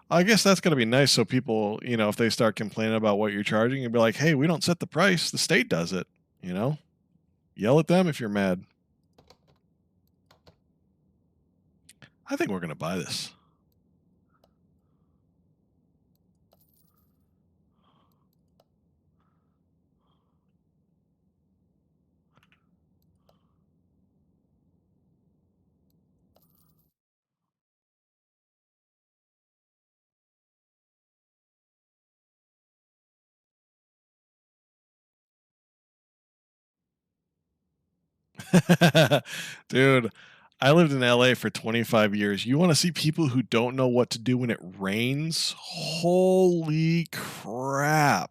I guess that's gonna be nice. So people, if they start complaining about what you're charging, you'd be like, "Hey, we don't set the price. The state does it." You know, yell at them if you're mad. I think we're gonna buy this. Dude, I lived in LA for 25 years. You want to see people who don't know what to do when it rains? Holy crap.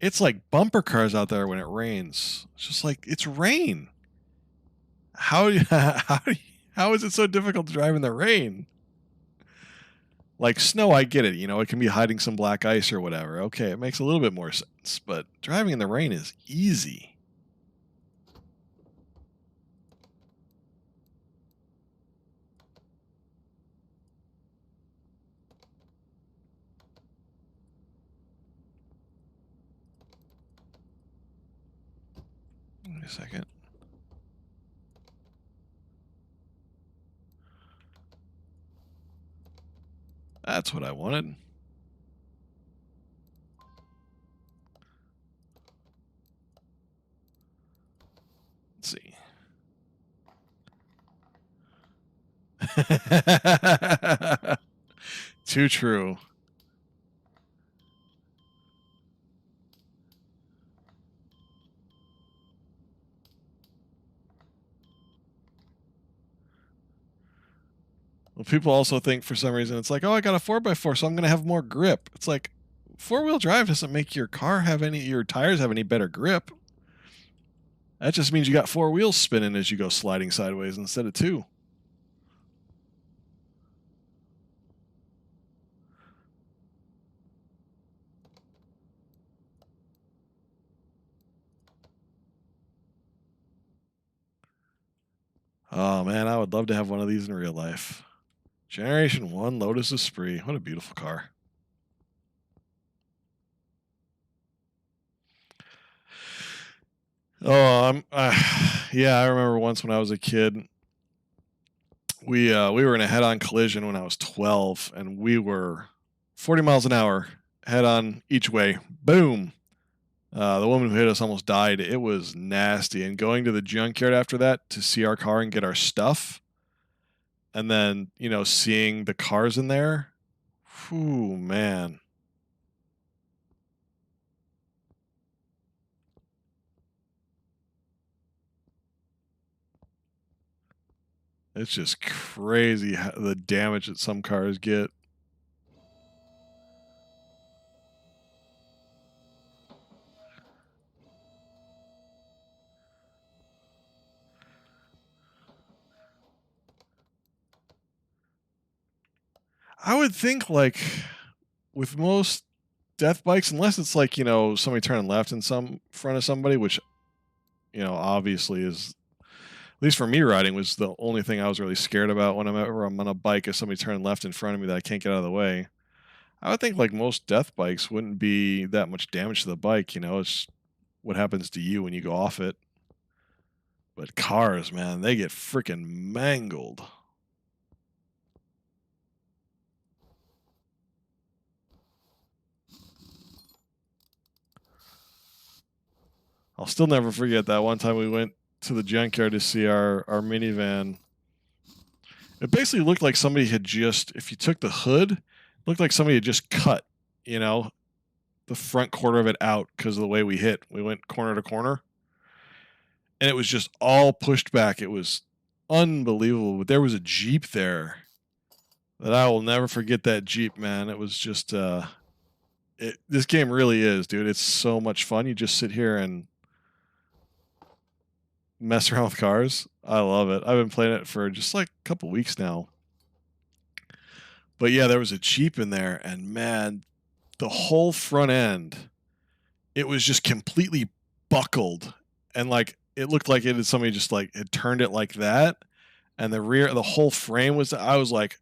It's like bumper cars out there when it rains. It's just like it's rain. How how is it so difficult to drive in the rain? Like snow, I get it. You know, it can be hiding some black ice or whatever. Okay, it makes a little bit more sense. But driving in the rain is easy. Wait a second. That's what I wanted. Let's see. Too true. Well, people also think for some reason it's like, oh, I got a 4x4, so I'm going to have more grip. It's like four-wheel drive doesn't make your your tires have any better grip. That just means you got four wheels spinning as you go sliding sideways instead of two. Oh man, I would love to have one of these in real life. Generation 1 Lotus Esprit. What a beautiful car. Oh, yeah, I remember once when I was a kid, we were in a head-on collision when I was 12, and we were 40 miles an hour head-on each way. Boom. The woman who hit us almost died. It was nasty. And going to the junkyard after that to see our car and get our stuff, and then, you know, seeing the cars in there, whew, man. It's just crazy the damage that some cars get. I would think, like, with most death bikes, unless it's like, you know, somebody turning left in some front of somebody, which, you know, obviously is, at least for me riding, was the only thing I was really scared about whenever I'm on a bike is somebody turning left in front of me that I can't get out of the way. I would think like most death bikes wouldn't be that much damage to the bike, you know, it's what happens to you when you go off it. But cars, man, they get freaking mangled. I'll still never forget that one time we went to the junkyard to see our minivan. It basically looked like somebody had just, if you took the hood, it looked like somebody had just cut, you know, the front quarter of it out because of the way we hit. We went corner to corner, and it was just all pushed back. It was unbelievable. But there was a Jeep there that I will never forget. That Jeep, man. It was just, this game really is, dude. It's so much fun. You just sit here and mess around with cars. I love it. I've been playing it for just like a couple weeks now. But yeah, there was a Jeep in there, and man, the whole front end, it was just completely buckled, and like it looked like it had somebody just like had turned it like that, and the whole frame was. I was like,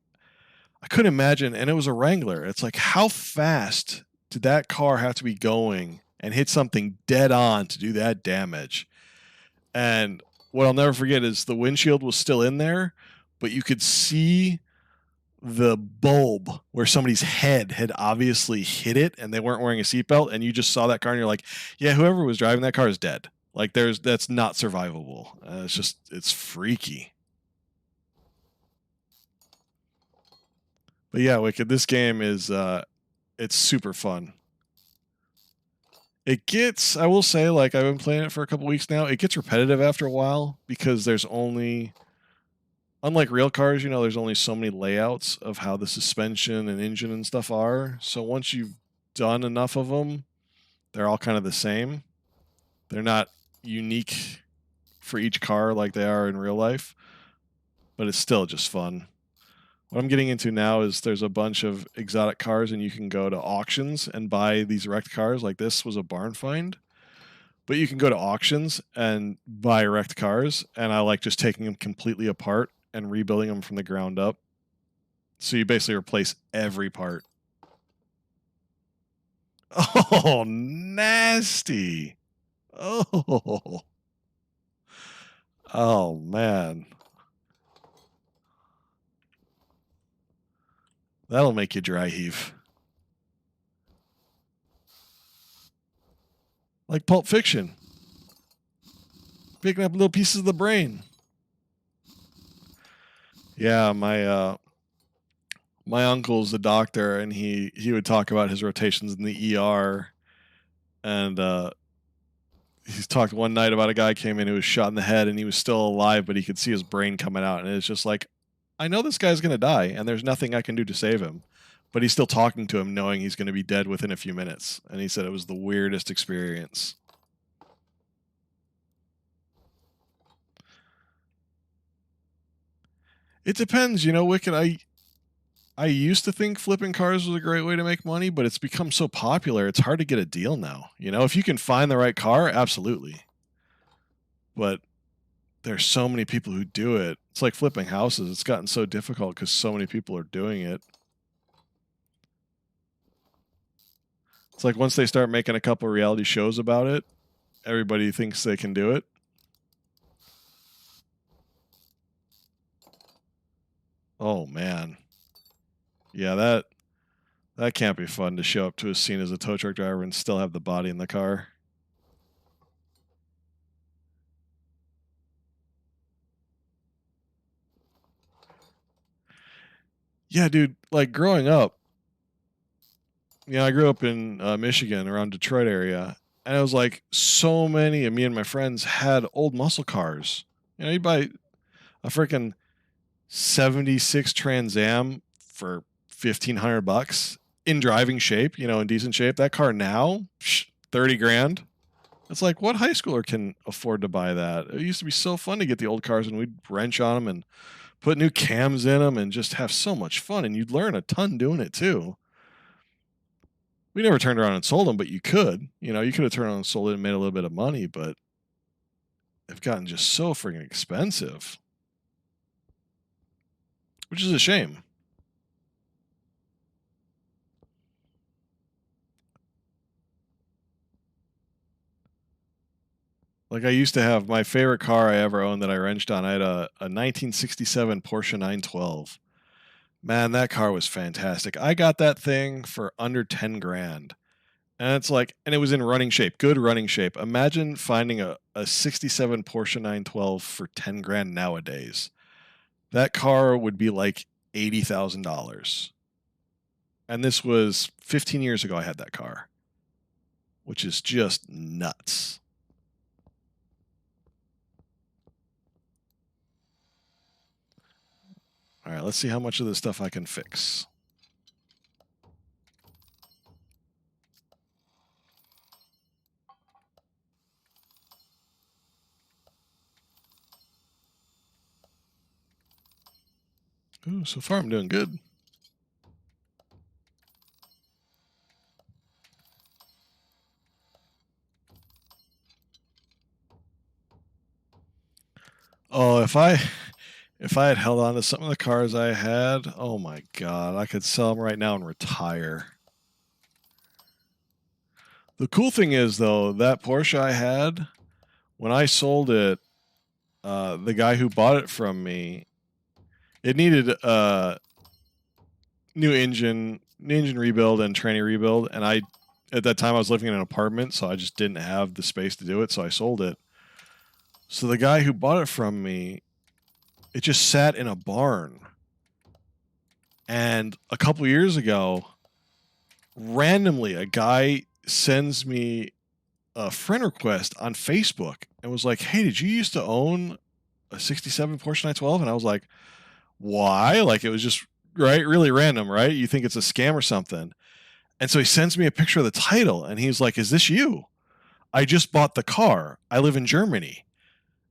I couldn't imagine, and it was a Wrangler. It's like, how fast did that car have to be going and hit something dead on to do that damage? And what I'll never forget is the windshield was still in there, but you could see the bulb where somebody's head had obviously hit it and they weren't wearing a seatbelt, and you just saw that car and you're like, yeah, whoever was driving that car is dead. Like that's not survivable. It's freaky. But yeah, Wicked, this game is it's super fun. It gets, I will say, like I've been playing it for a couple weeks now. It gets repetitive after a while because there's only, unlike real cars, you know, there's only so many layouts of how the suspension and engine and stuff are. So once you've done enough of them, they're all kind of the same. They're not unique for each car like they are in real life, but it's still just fun. What I'm getting into now is there's a bunch of exotic cars, and you can go to auctions and buy these wrecked cars. Like this was a barn find, but you can go to auctions and buy wrecked cars, and I like just taking them completely apart and rebuilding them from the ground up. So you basically replace every part. Oh, nasty. Oh. Oh, man. That'll make you dry heave. Like Pulp Fiction. Picking up little pieces of the brain. Yeah, my uncle's a doctor, and he would talk about his rotations in the ER, and he's talked one night about a guy came in who was shot in the head, and he was still alive, but he could see his brain coming out, and it's just like, I know this guy's going to die, and there's nothing I can do to save him, but he's still talking to him knowing he's going to be dead within a few minutes, and he said it was the weirdest experience. It depends, Wicked. I used to think flipping cars was a great way to make money, but it's become so popular, it's hard to get a deal now. If you can find the right car, absolutely. But there's so many people who do it. It's like flipping houses. It's gotten so difficult because so many people are doing it. It's like once they start making a couple reality shows about it, everybody thinks they can do it. Oh, man. Yeah, that can't be fun to show up to a scene as a tow truck driver and still have the body in the car. Yeah, dude, like growing up, I grew up in Michigan around Detroit area, and it was like so many of me and my friends had old muscle cars. You buy a freaking 76 Trans Am for $1,500 in driving shape, in decent shape. That car now, 30 grand. It's like, what high schooler can afford to buy that? It used to be so fun to get the old cars, and we'd wrench on them and put new cams in them and just have so much fun, and you'd learn a ton doing it too. We never turned around and sold them, but you could. You could have turned around and sold it and made a little bit of money, but they've gotten just so freaking expensive, which is a shame. Like I used to have my favorite car I ever owned that I wrenched on. I had a 1967 Porsche 912. Man, that car was fantastic. I got that thing for under 10 grand. And it's like, and it was in running shape, good running shape. Imagine finding a 67 Porsche 912 for 10 grand nowadays. That car would be like $80,000. And this was 15 years ago I had that car, which is just nuts. All right, let's see how much of this stuff I can fix. Ooh, so far I'm doing good. Oh, if I had held on to some of the cars I had, oh my god, I could sell them right now and retire. The cool thing is, though, that Porsche I had, when I sold it, the guy who bought it from me, it needed a new engine rebuild and tranny rebuild, and at that time I was living in an apartment, so I just didn't have the space to do it, so I sold it. So the guy who bought it from me, it just sat in a barn. And a couple years ago, randomly, a guy sends me a friend request on Facebook and was like, "Hey, did you used to own a 67 Porsche 912?" And I was like, "Why?" Like, it was just, right? Really random, right? You think it's a scam or something. And so he sends me a picture of the title, and he's like, "Is this you? I just bought the car. I live in Germany."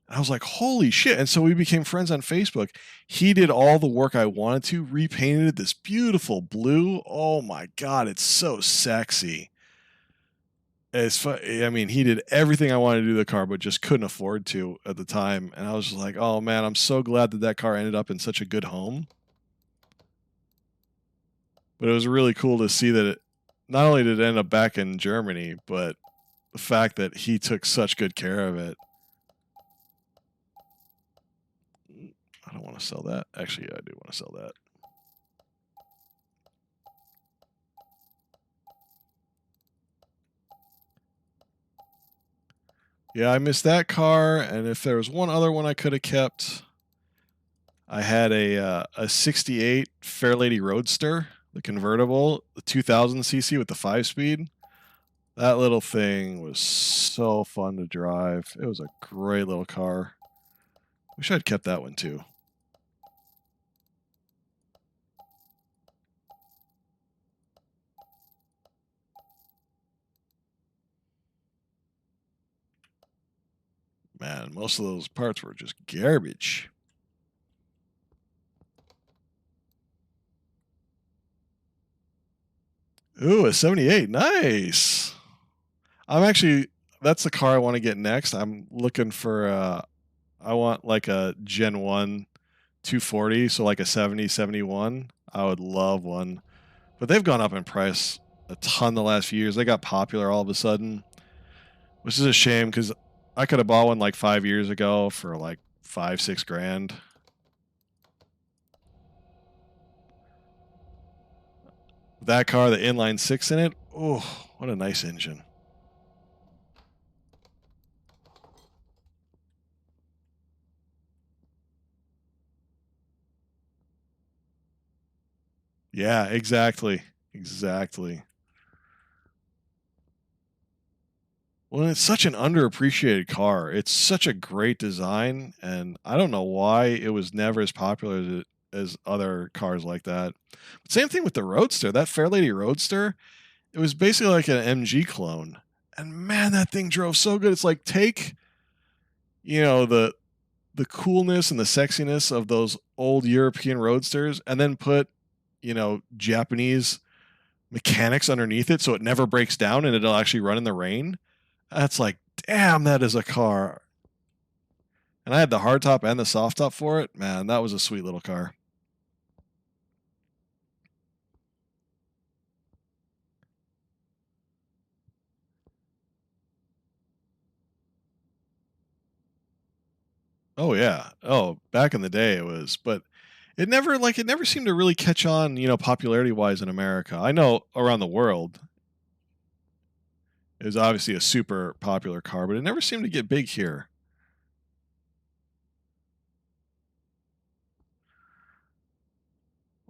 And I was like, holy shit. And so we became friends on Facebook. He did all the work I wanted to, repainted this beautiful blue. Oh my God, it's so sexy. I mean, he did everything I wanted to do to the car, but just couldn't afford to at the time. And I was just like, oh man, I'm so glad that that car ended up in such a good home. But it was really cool to see that it not only did it end up back in Germany, but the fact that he took such good care of it. I don't want to sell that. Actually, I do want to sell that. Yeah, I missed that car, and if there was one other one I could have kept, I had a 68 Fairlady Roadster, the convertible, the 2000cc with the 5-speed. That little thing was so fun to drive. It was a great little car. Wish I'd kept that one too. Man, most of those parts were just garbage. Ooh, a 78. Nice. That's the car I want to get next. I'm looking for, I want like a Gen 1 240, so like a 70, 71. I would love one. But they've gone up in price a ton the last few years. They got popular all of a sudden, which is a shame because I could have bought one like 5 years ago for like 5-6 grand. That car, the inline six in it, oh, what a nice engine. Yeah, exactly. Exactly. Well, it's such an underappreciated car. It's such a great design, and I don't know why it was never as popular as other cars like that. Same thing with the Roadster. That Fairlady Roadster, it was basically like an MG clone. And man, that thing drove so good. It's like take, the coolness and the sexiness of those old European Roadsters and then put, Japanese mechanics underneath it so it never breaks down and it'll actually run in the rain. That's like, damn, that is a car. And I had the hardtop and the soft top for it. Man, that was a sweet little car. Oh yeah. Oh, back in the day it was, but it never seemed to really catch on, popularity wise in America. I know around the world it was obviously a super popular car, but it never seemed to get big here.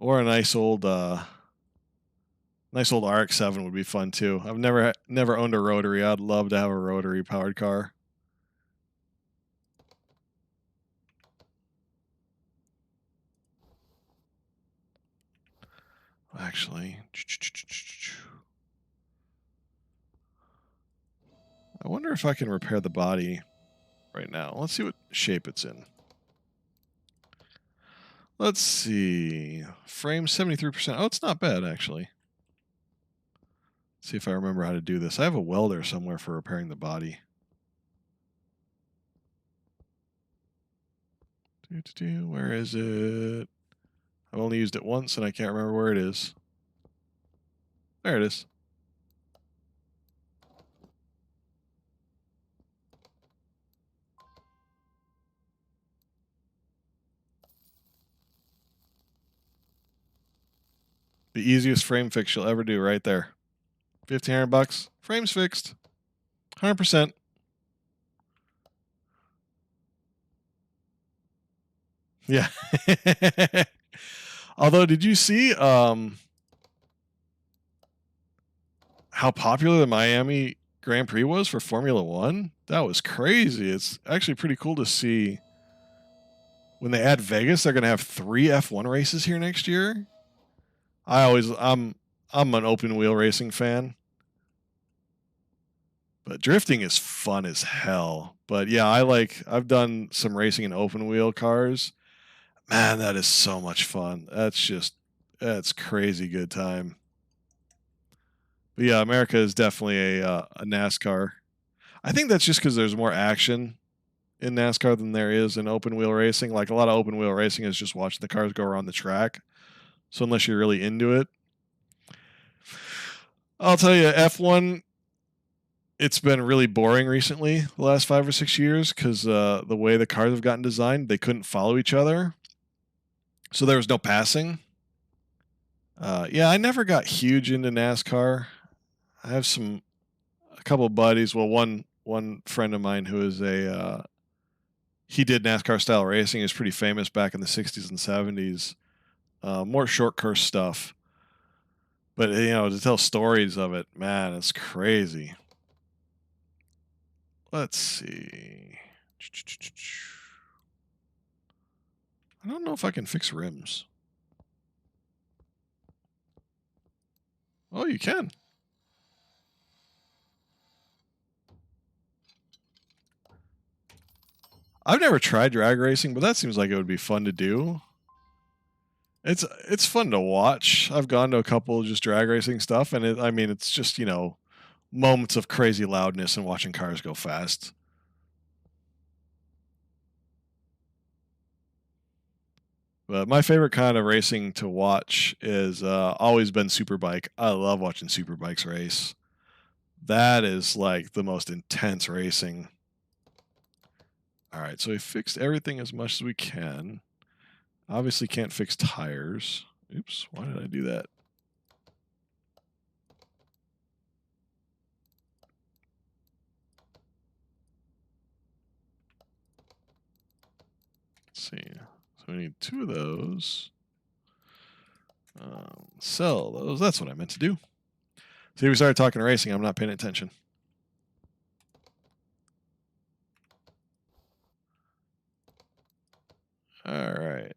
Or a nice old RX-7 would be fun too. I've never owned a rotary. I'd love to have a rotary powered car. Actually, I wonder if I can repair the body right now. Let's see what shape it's in. Let's see. Frame 73%. Oh, it's not bad, actually. Let's see if I remember how to do this. I have a welder somewhere for repairing the body. Where is it? I've only used it once and I can't remember where it is. There it is. The easiest frame fix you'll ever do right there. $1,500. Frame's fixed. 100%. Yeah. Although, did you see how popular the Miami Grand Prix was for Formula One? That was crazy. It's actually pretty cool to see. When they add Vegas, they're going to have 3 F1 races here next year. I'm an open wheel racing fan, But drifting is fun as hell. But yeah, I've done some racing in open wheel cars. Man, that is so much fun. That's crazy good time. But yeah, America is definitely a NASCAR. I think that's just because there's more action in NASCAR than there is in open wheel racing. Like a lot of open wheel racing is just watching the cars go around the track. So unless you're really into it, I'll tell you, F1, it's been really boring recently, the last 5 or 6 years, because the way the cars have gotten designed, they couldn't follow each other. So there was no passing. Yeah, I never got huge into NASCAR. I have a couple of buddies. Well, one friend of mine who is he did NASCAR style racing. He was pretty famous back in the 60s and 70s. More short course stuff. But, to tell stories of it, man, it's crazy. Let's see. I don't know if I can fix rims. Oh, you can. I've never tried drag racing, but that seems like it would be fun to do. It's fun to watch. I've gone to a couple just drag racing stuff, and it's just moments of crazy loudness and watching cars go fast. But my favorite kind of racing to watch is always been Superbike. I love watching Superbikes race. That is like the most intense racing. All right, so we fixed everything as much as we can. Obviously can't fix tires. Oops, why did I do that? Let's see. So we need 2 of those. Sell those. That's what I meant to do. See, we started talking racing. I'm not paying attention. All right.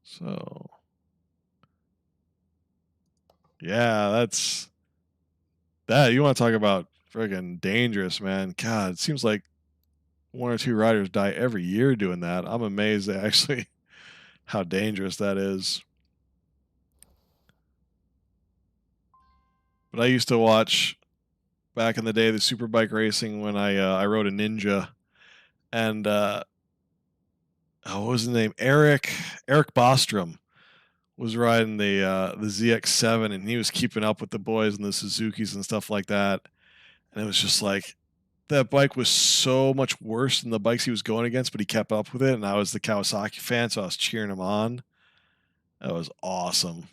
So, yeah, that's that. You want to talk about friggin' dangerous, man? God, it seems like 1 or 2 riders die every year doing that. I'm amazed at actually how dangerous that is. But I used to watch back in the day the Superbike racing when I rode a Ninja, and what was his name? Eric Bostrom was riding the ZX7, and he was keeping up with the boys and the Suzukis and stuff like that. And it was just like that bike was so much worse than the bikes he was going against, but he kept up with it. And I was the Kawasaki fan, so I was cheering him on. That was awesome.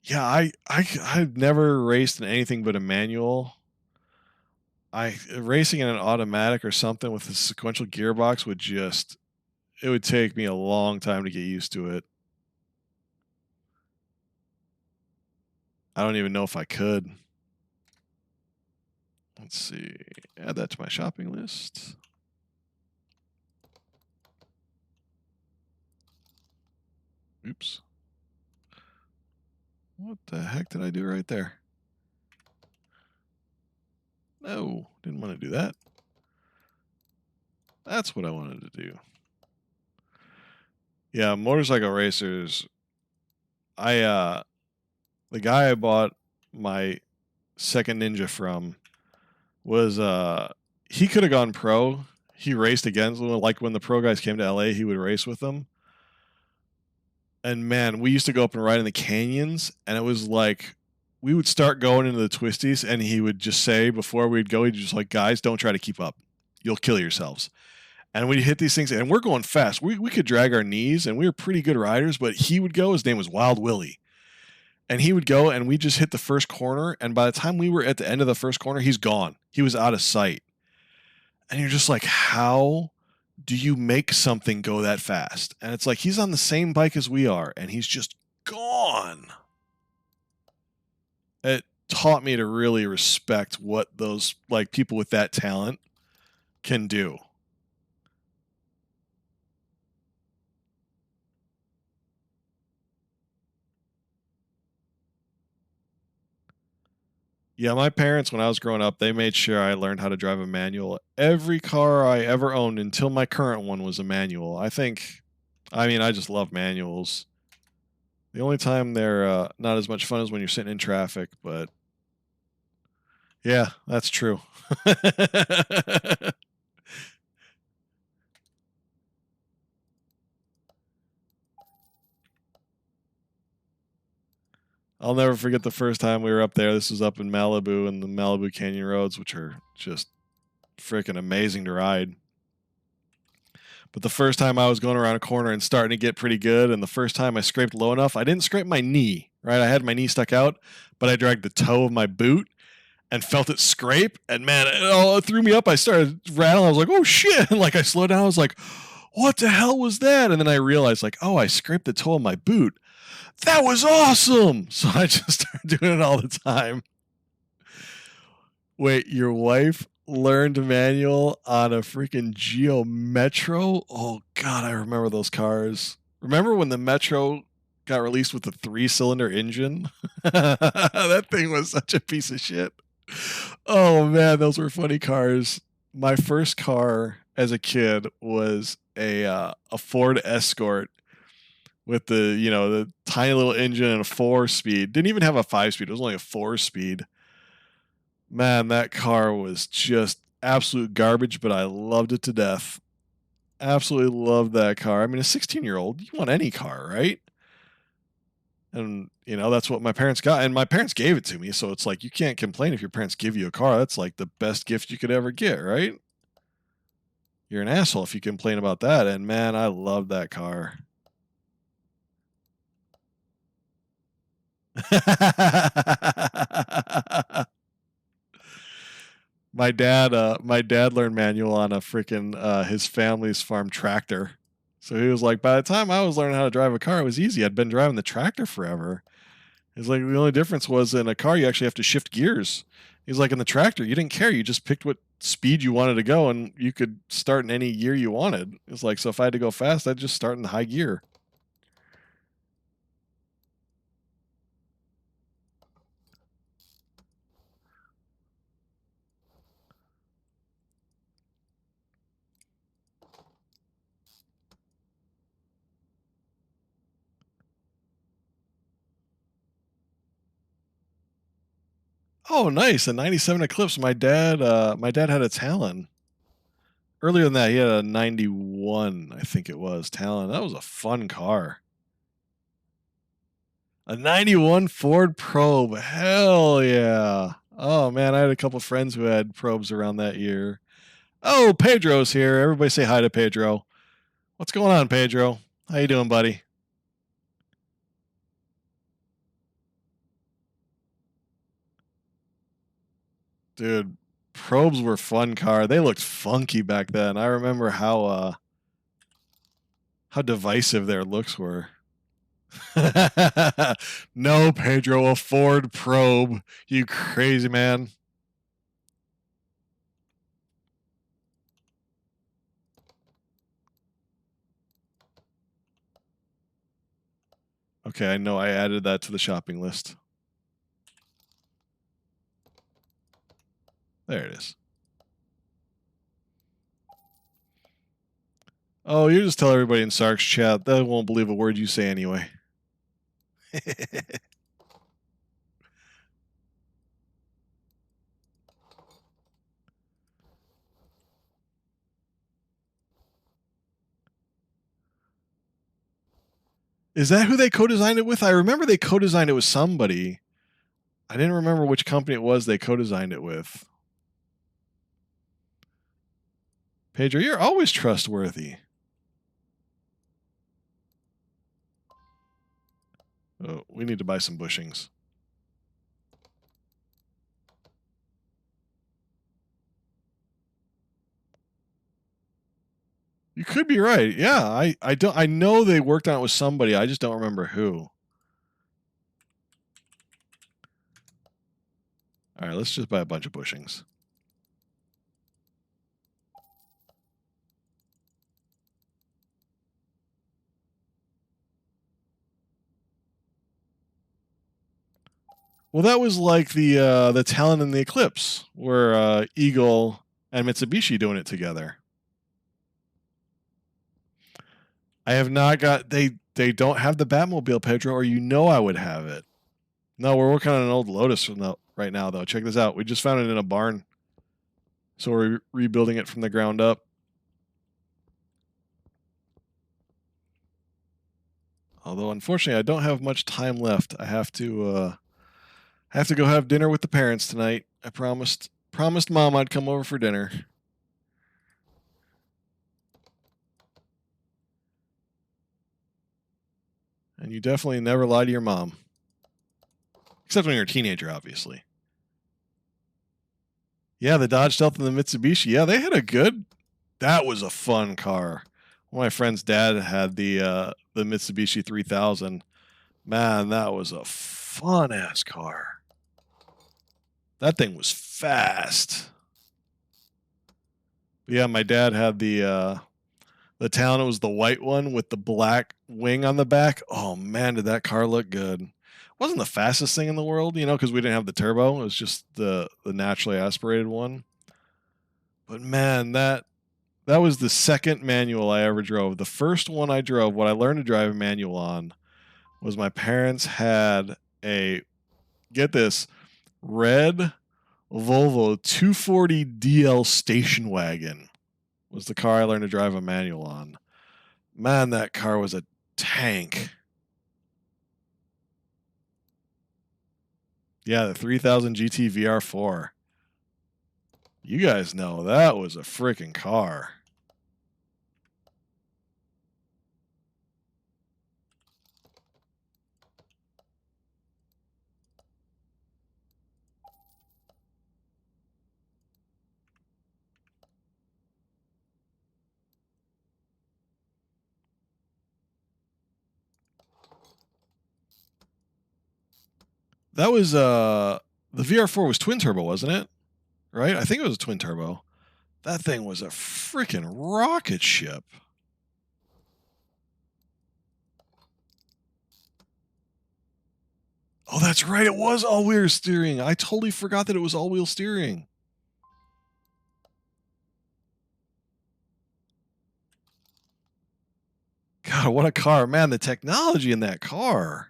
Yeah, I've never raced in anything but a manual. Racing in an automatic or something with a sequential gearbox it would take me a long time to get used to it. I don't even know if I could. Let's see. Add that to my shopping list. Oops. What the heck did I do right there? No, didn't want to do that. That's what I wanted to do. Yeah, motorcycle racers. The guy I bought my second Ninja from was he could have gone pro. He raced against, like when the pro guys came to LA, he would race with them. And man, we used to go up and ride in the canyons, and it was like we would start going into the twisties, and he would just say before we'd go, he'd just like, guys, don't try to keep up. You'll kill yourselves. And we'd hit these things, and we're going fast. We could drag our knees, and we were pretty good riders, but he would go, his name was Wild Willie. And he would go, and we just hit the first corner, and by the time we were at the end of the first corner, he's gone. He was out of sight. And you're just like, how do you make something go that fast? And it's like he's on the same bike as we are, and he's just gone. It taught me to really respect what those like people with that talent can do. Yeah, my parents, when I was growing up, they made sure I learned how to drive a manual. Every car I ever owned until my current one was a manual. I mean, I just love manuals. The only time they're not as much fun is when you're sitting in traffic, but yeah, that's true. I'll never forget the first time we were up there. This was up in Malibu and the Malibu Canyon roads, which are just freaking amazing to ride. But the first time I was going around a corner and starting to get pretty good, and the first time I scraped low enough, I didn't scrape my knee, right? I had my knee stuck out, but I dragged the toe of my boot and felt it scrape. And man, it threw me up. I started rattling. I was like, oh shit. And like I slowed down. I was like, what the hell was that? And then I realized, like, oh, I scraped the toe of my boot. That was awesome. So I just started doing it all the time. Wait, your wife learned manual on a freaking Geo Metro? Oh god, I remember those cars. Remember when the Metro got released with the 3-cylinder engine? That thing was such a piece of shit. Oh man, those were funny cars. My first car as a kid was a Ford Escort with the tiny little engine and a 4-speed. Didn't even have a 5-speed. It was only a 4-speed. Man, that car was just absolute garbage, but I loved it to death. Absolutely loved that car. I mean, a 16-year-old, you want any car, right? And, that's what my parents got. And my parents gave it to me. So it's like, you can't complain if your parents give you a car. That's like the best gift you could ever get, right? You're an asshole if you complain about that. And man, I loved that car. My dad learned manual on a freaking his family's farm tractor. So he was like, by the time I was learning how to drive a car, it was easy. I'd been driving the tractor forever. It's like the only difference was in a car you actually have to shift gears. He's like, in the tractor you didn't care. You just picked what speed you wanted to go, and you could start in any gear you wanted. It's like, so if I had to go fast, I'd just start in high gear. Oh, nice. A 97 Eclipse. My dad had a Talon. Earlier than that, he had a 91, I think it was, Talon. That was a fun car. A 91 Ford Probe. Hell yeah. Oh man, I had a couple friends who had probes around that year. Oh, Pedro's here. Everybody say hi to Pedro. What's going on, Pedro? How you doing, buddy? Dude, probes were fun car. They looked funky back then. I remember how divisive their looks were. No, Pedro, a Ford probe. You crazy man. Okay, I know I added that to the shopping list. There it is. Oh, you just tell everybody in Sark's chat. They won't believe a word you say anyway. Is that who they co-designed it with? I remember they co-designed it with somebody. I didn't remember which company it was they co-designed it with. Pedro, you're always trustworthy. Oh, we need to buy some bushings. You could be right. Yeah, I know they worked on it with somebody. I just don't remember who. All right, let's just buy a bunch of bushings. Well, that was like the Talon and the Eclipse, where Eagle and Mitsubishi doing it together. I have not got they don't have the Batmobile, Pedro, or you know I would have it. No, we're working on an old Lotus right now, though. Check this out. We just found it in a barn, so we're rebuilding it from the ground up. Although, unfortunately, I don't have much time left. I have to go have dinner with the parents tonight. I promised Mom I'd come over for dinner. And you definitely never lie to your mom. Except when you're a teenager, obviously. Yeah, the Dodge Stealth and the Mitsubishi. Yeah, they had a good... That was a fun car. One of my friend's dad had the Mitsubishi 3000. Man, that was a fun-ass car. That thing was fast. But yeah, my dad had the Talon. It was the white one with the black wing on the back. Oh, man, did that car look good. It wasn't the fastest thing in the world, because we didn't have the turbo. It was just the naturally aspirated one. But, man, that was the second manual I ever drove. The first one I drove, what I learned to drive a manual on, was my parents had a, get this, red Volvo 240 DL station wagon was the car I learned to drive a manual on. Man, that car was a tank. Yeah, the 3000 GT VR4. You guys know that was a freaking car. That was the VR4 was twin turbo, wasn't it? Right? I think it was a twin turbo. That thing was a freaking rocket ship. Oh, that's right. It was all-wheel steering. I totally forgot that it was all-wheel steering. God, what a car. Man, the technology in that car.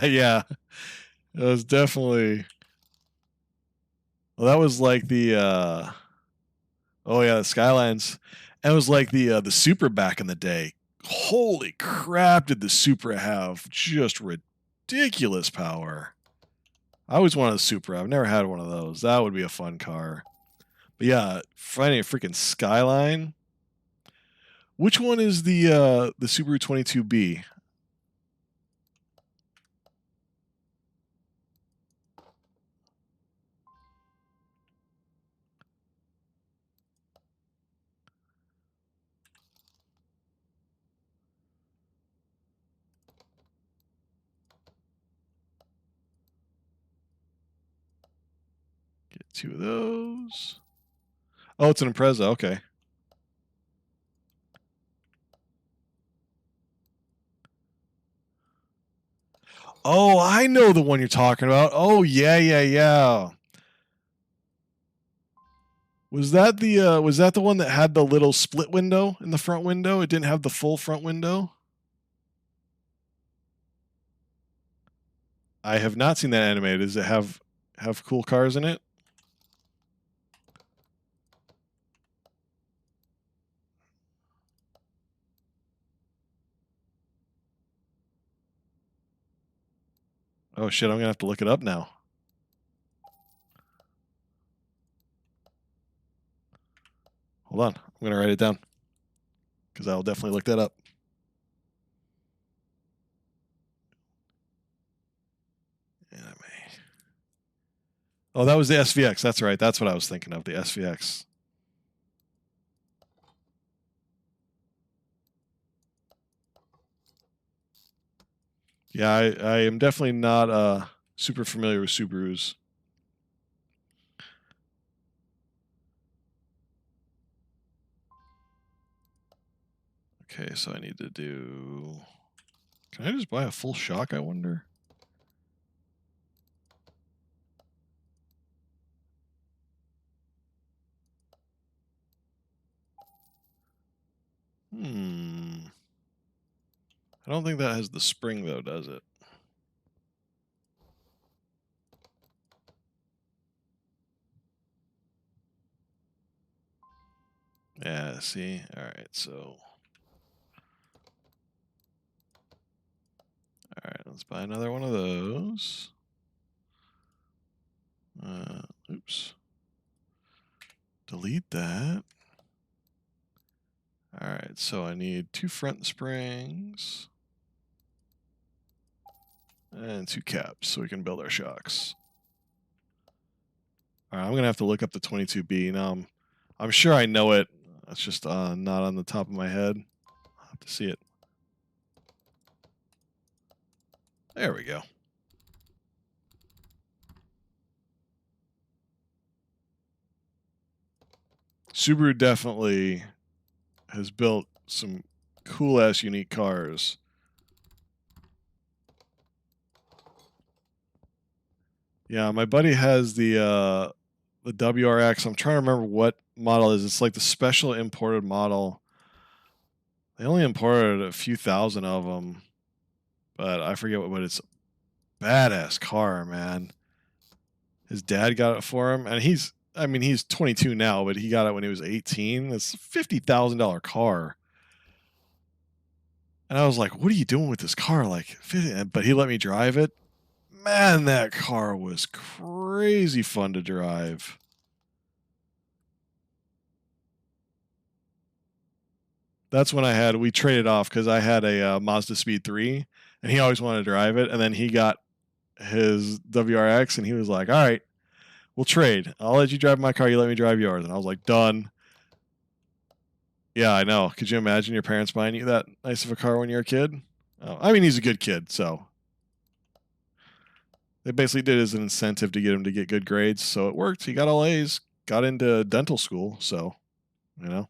Yeah. It was definitely... Well, that was like the... Oh, yeah, the Skylines. It was like the Supra back in the day. Holy crap, did the Supra have just ridiculous power. I always wanted a Supra. I've never had one of those. That would be a fun car. But yeah, finding a freaking Skyline. Which one is the Subaru 22B? Get 2 of those. Oh, it's an Impreza. Okay. Oh, I know the one you're talking about. Oh, yeah. Was that the one that had the little split window in the front window? It didn't have the full front window? I have not seen that animated. Does it have cool cars in it? Oh shit, I'm gonna have to look it up now. Hold on, I'm gonna write it down because I'll definitely look that up. Anime. Oh, that was the SVX. That's right. That's what I was thinking of. The SVX. Yeah, I am definitely not super familiar with Subarus. Okay, so I need to do... Can I just buy a full shock, I wonder? I don't think that has the spring, though, does it? Yeah, see? Alright, so... Alright, let's buy another one of those. Oops. Delete that. Alright, so I need 2 front springs. And 2 caps so we can build our shocks. Alright, I'm going to have to look up the 22B. Now, I'm sure I know it. It's just not on the top of my head. I'll have to see it. There we go. Subaru definitely has built some cool-ass unique cars. Yeah, my buddy has the WRX. I'm trying to remember what model it is. It's like the special imported model. They only imported a few thousand of them, but I forget what. But it's a badass car, man. His dad got it for him, and he's 22 now, but he got it when he was 18. It's a $50,000 car. And I was like, what are you doing with this car? But he let me drive it. Man, that car was crazy fun to drive. That's when we traded off because I had a Mazda Speed 3, and he always wanted to drive it. And then he got his WRX, and he was like, all right, we'll trade. I'll let you drive my car. You let me drive yours. And I was like, done. Yeah, I know. Could you imagine your parents buying you that nice of a car when you're a kid? Oh, I mean, he's a good kid, so they basically did it as an incentive to get him to get good grades. So it worked. He got all A's, got into dental school. So, you know.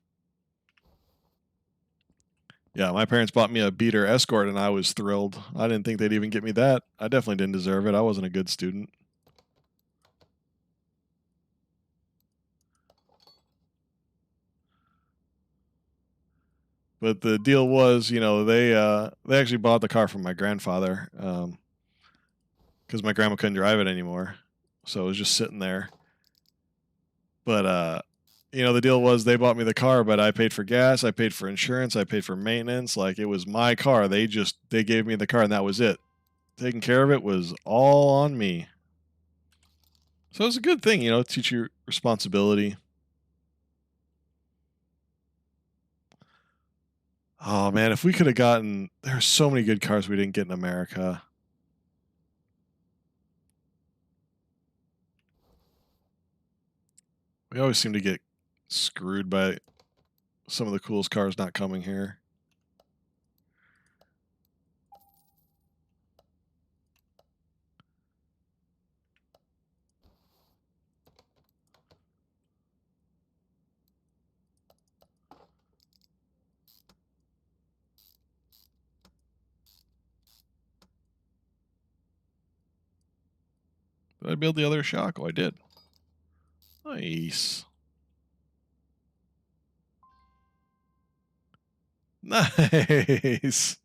Yeah, my parents bought me a beater Escort, and I was thrilled. I didn't think they'd even get me that. I definitely didn't deserve it. I wasn't a good student. But the deal was, they actually bought the car from my grandfather because my grandma couldn't drive it anymore, so it was just sitting there. But the deal was they bought me the car, but I paid for gas, I paid for insurance, I paid for maintenance. Like, it was my car. They gave me the car, and that was it. Taking care of it was all on me. So it's a good thing, teach you responsibility. Oh man, if we could have gotten, there's so many good cars we didn't get in America. We always seem to get screwed by some of the coolest cars not coming here. Did I build the other shock? Oh, I did. Nice. Nice.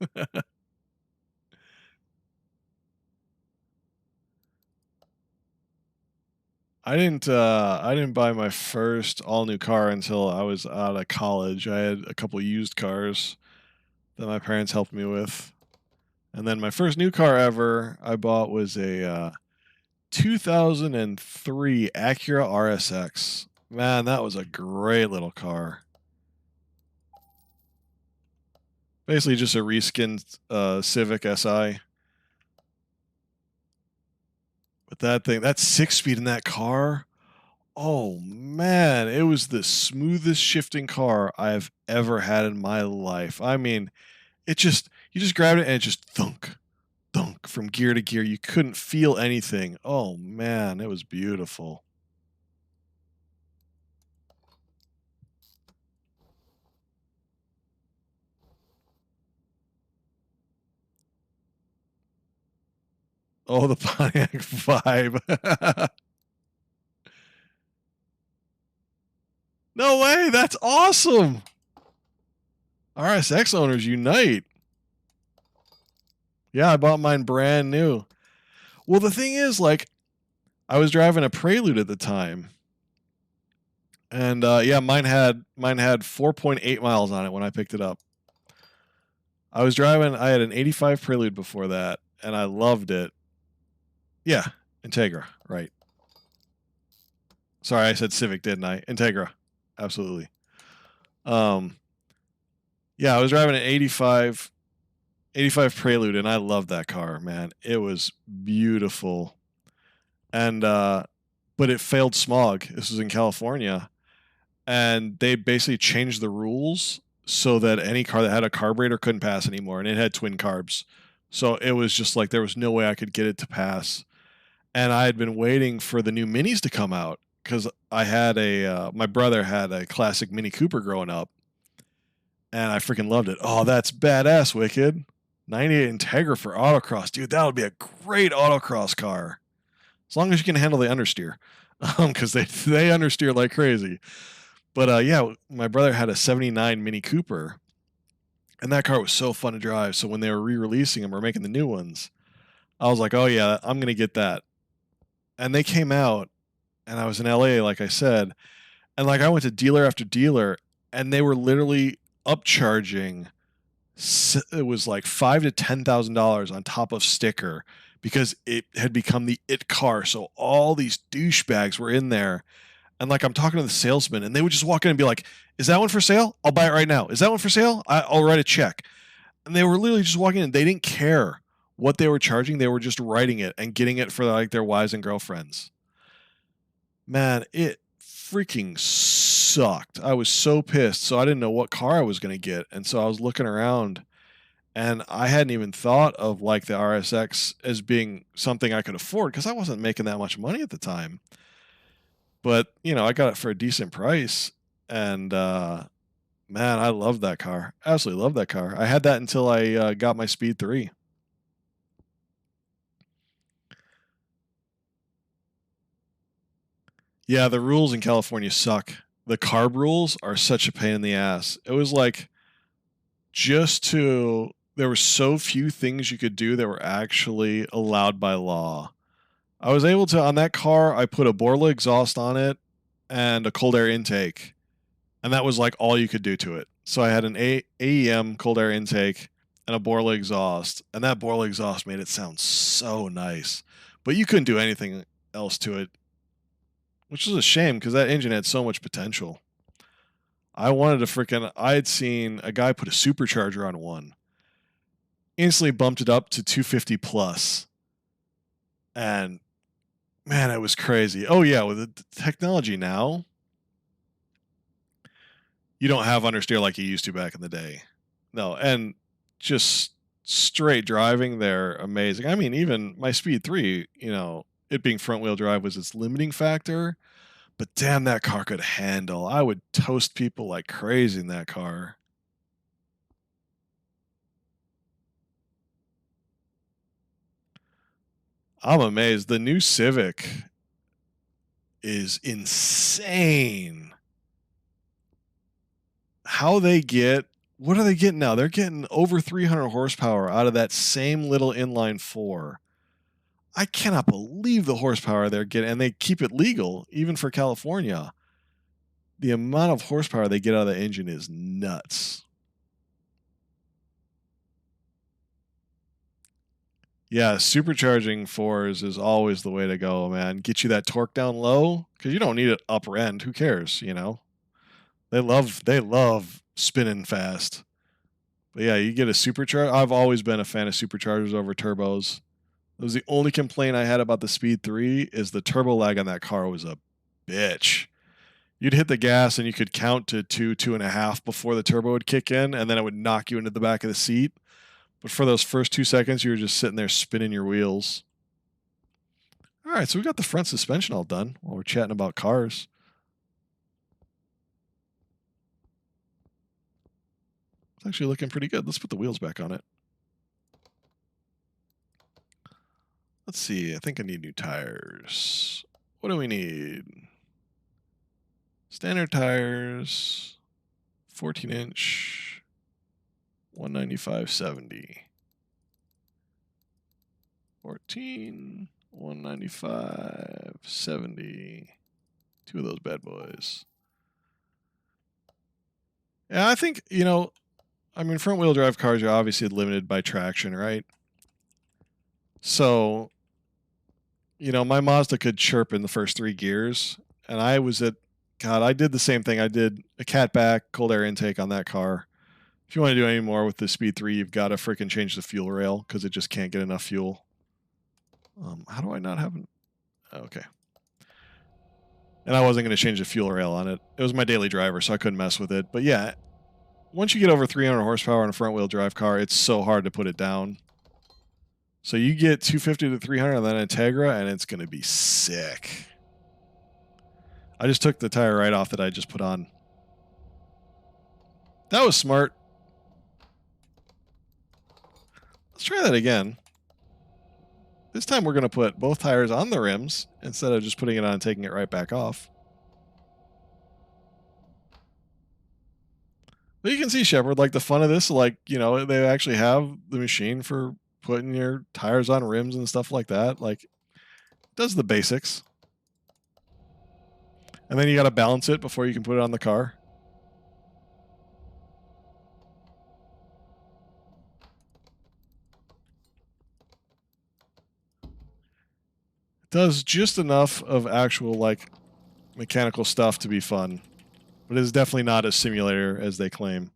I didn't buy my first all new car until I was out of college. I had a couple used cars that my parents helped me with. And then my first new car ever I bought was a 2003 Acura RSX. Man, that was a great little car. Basically just a reskinned Civic Si. But that 6-speed in that car, oh man, it was the smoothest shifting car I've ever had in my life. I mean, you just grabbed it and it just thunk, thunk, torque from gear to gear. You couldn't feel anything. Oh man, it was beautiful. Oh, the Pontiac vibe. No way, that's awesome. RSX owners unite. Yeah, I bought mine brand new. Well, the thing is, like, I was driving a Prelude at the time, and yeah, mine had 4.8 miles on it when I picked it up. I had an 85 Prelude before that, and I loved it. Yeah, Integra, right. Sorry, I said Civic, didn't I? Integra, absolutely. Yeah, I was driving an 85 Prelude, and I loved that car, man. It was beautiful. And but it failed smog. This was in California, and they basically changed the rules so that any car that had a carburetor couldn't pass anymore, and it had twin carbs. So it was just like there was no way I could get it to pass. And I had been waiting for the new Minis to come out because I had my brother had a classic Mini Cooper growing up, and I freaking loved it. Oh, that's badass, Wicked. 98 Integra for autocross, dude. That would be a great autocross car, as long as you can handle the understeer, because they understeer like crazy. But yeah, my brother had a '79 Mini Cooper, and that car was so fun to drive. So when they were re-releasing them or making the new ones, I was like, oh yeah, I'm gonna get that. And they came out, and I was in LA, like I said, and like I went to dealer after dealer, and they were literally upcharging. It was like $5,000 to $10,000 on top of sticker because it had become the it car. So all these douchebags were in there, and like I'm talking to the salesman, and they would just walk in and be like, "Is that one for sale? I'll buy it right now. Is that one for sale? I'll write a check." And they were literally just walking in. They didn't care what they were charging. They were just writing it and getting it for like their wives and girlfriends. Man, it freaking sucked. I was so pissed. So I didn't know what car I was going to get. And so I was looking around, and I hadn't even thought of like the RSX as being something I could afford because I wasn't making that much money at the time. But, you know, I got it for a decent price, and man, I love that car. Absolutely love that car. I had that until I got my Speed 3. Yeah, the rules in California suck. The carb rules are such a pain in the ass. It was like there were so few things you could do that were actually allowed by law. I was able to, on that car, I put a Borla exhaust on it and a cold air intake, and that was like all you could do to it. So I had an AEM cold air intake and a Borla exhaust, and that Borla exhaust made it sound so nice. But you couldn't do anything else to it, which is a shame because that engine had so much potential. I had seen a guy put a supercharger on one, instantly bumped it up to 250 plus, and man, it was crazy. Oh yeah, with the technology now, you don't have understeer like you used to back in the day. No, and just straight driving, they're amazing. I mean, even my Speed 3, you know, it being front wheel drive was its limiting factor, but damn, that car could handle. I would toast people like crazy in that car. I'm amazed. The new Civic is insane. How they get what are they getting now? They're getting over 300 horsepower out of that same little inline 4. I cannot believe the horsepower they're getting, and they keep it legal even for California. The amount of horsepower they get out of the engine is nuts. Yeah, supercharging 4s is always the way to go, man. Get you that torque down low because you don't need it upper end. Who cares, you know? They love spinning fast. But yeah, you get a supercharger. I've always been a fan of superchargers over turbos. That was the only complaint I had about the Speed 3 is the turbo lag on that car was a bitch. You'd hit the gas and you could count to 2.5 before the turbo would kick in, and then it would knock you into the back of the seat. But for those first 2 seconds, you were just sitting there spinning your wheels. All right, so we got the front suspension all done while we're chatting about cars. It's actually looking pretty good. Let's put the wheels back on it. Let's see. I think I need new tires. What do we need? Standard tires, 14-inch, 195/70. 14, 195/70. 2 of those bad boys. Yeah, I think, front wheel drive cars are obviously limited by traction, right? So, my Mazda could chirp in the first 3 gears, and I did the same thing. I did a catback, cold air intake on that car. If you want to do any more with the Speed 3, you've got to freaking change the fuel rail because it just can't get enough fuel. How do I not have an... Okay. And I wasn't going to change the fuel rail on it. It was my daily driver, so I couldn't mess with it. But yeah, once you get over 300 horsepower on a front-wheel drive car, it's so hard to put it down. So you get 250 to 300 on that Integra, and it's going to be sick. I just took the tire right off that I just put on. That was smart. Let's try that again. This time we're going to put both tires on the rims instead of just putting it on and taking it right back off. But you can see, Shepard, like the fun of this, they actually have the machine for putting your tires on rims and stuff like that. Like, it does the basics. And then you got to balance it before you can put it on the car. It does just enough of actual, mechanical stuff to be fun. But it is definitely not a simulator as they claim.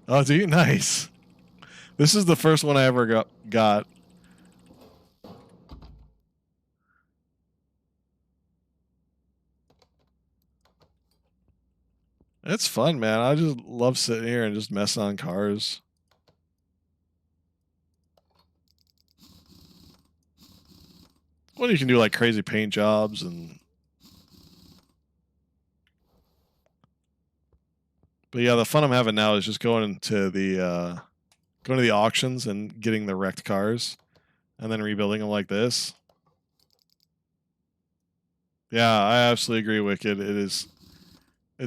Oh, dude, nice. This is the first one I ever got. It's fun, man. I just love sitting here and just messing on cars. Well, you can do like crazy paint jobs and... But yeah, the fun I'm having now is just going to the auctions and getting the wrecked cars and then rebuilding them like this. Yeah, I absolutely agree, Wicked. It's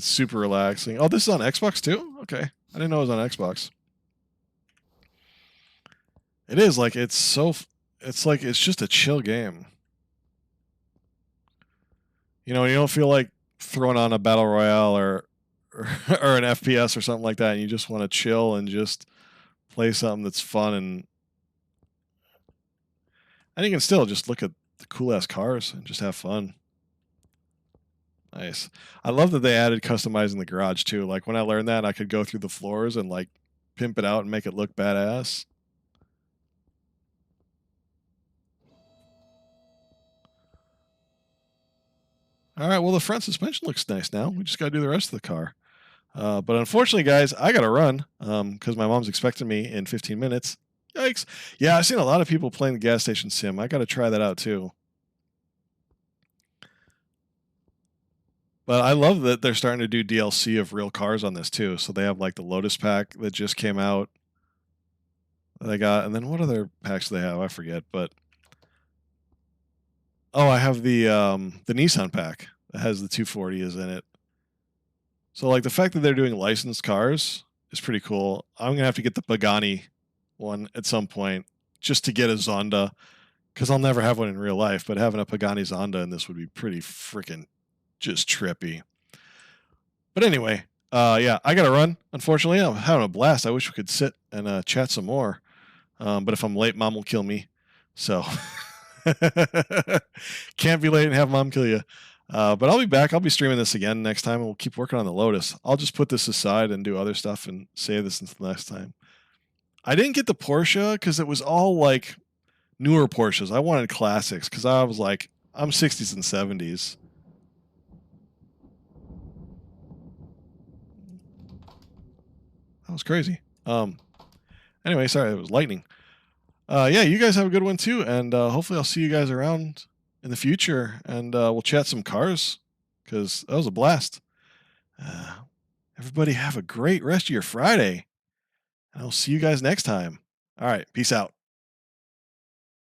super relaxing. Oh, this is on Xbox too? Okay. I didn't know it was on Xbox. It is it's just a chill game. You don't feel like throwing on a battle royale or an FPS or something like that, and you just want to chill and just play something that's fun, and you can still just look at the cool ass cars and just have fun. Nice. I love that they added customizing the garage too. Like when I learned that, I could go through the floors and pimp it out and make it look badass. All right, well, the front suspension looks nice now. We just got to do the rest of the car. But unfortunately, guys, I got to run because my mom's expecting me in 15 minutes. Yikes. Yeah, I've seen a lot of people playing the gas station sim. I got to try that out too. But I love that they're starting to do DLC of real cars on this too. So they have the Lotus pack that just came out. They got, and then what other packs do they have? I forget, but oh, I have the Nissan pack that has the 240s in it. So the fact that they're doing licensed cars is pretty cool. I'm gonna have to get the Pagani one at some point just to get a Zonda because I'll never have one in real life. But having a Pagani Zonda in this would be pretty freaking just trippy. But anyway, yeah, I gotta run. Unfortunately, I'm having a blast. I wish we could sit and chat some more. But if I'm late, Mom will kill me. So can't be late and have Mom kill you. But I'll be back. I'll be streaming this again next time, and we'll keep working on the Lotus. I'll just put this aside and do other stuff and save this until next time. I didn't get the Porsche because it was all newer Porsches. I wanted classics because I was I'm 60s and 70s. was crazy. Anyway, sorry, it was lightning. Yeah, you guys have a good one too, and hopefully I'll see you guys around in the future, and we'll chat some cars because that was a blast. Uh, Everybody have a great rest of your Friday, and I'll see you guys next time. All right, peace out.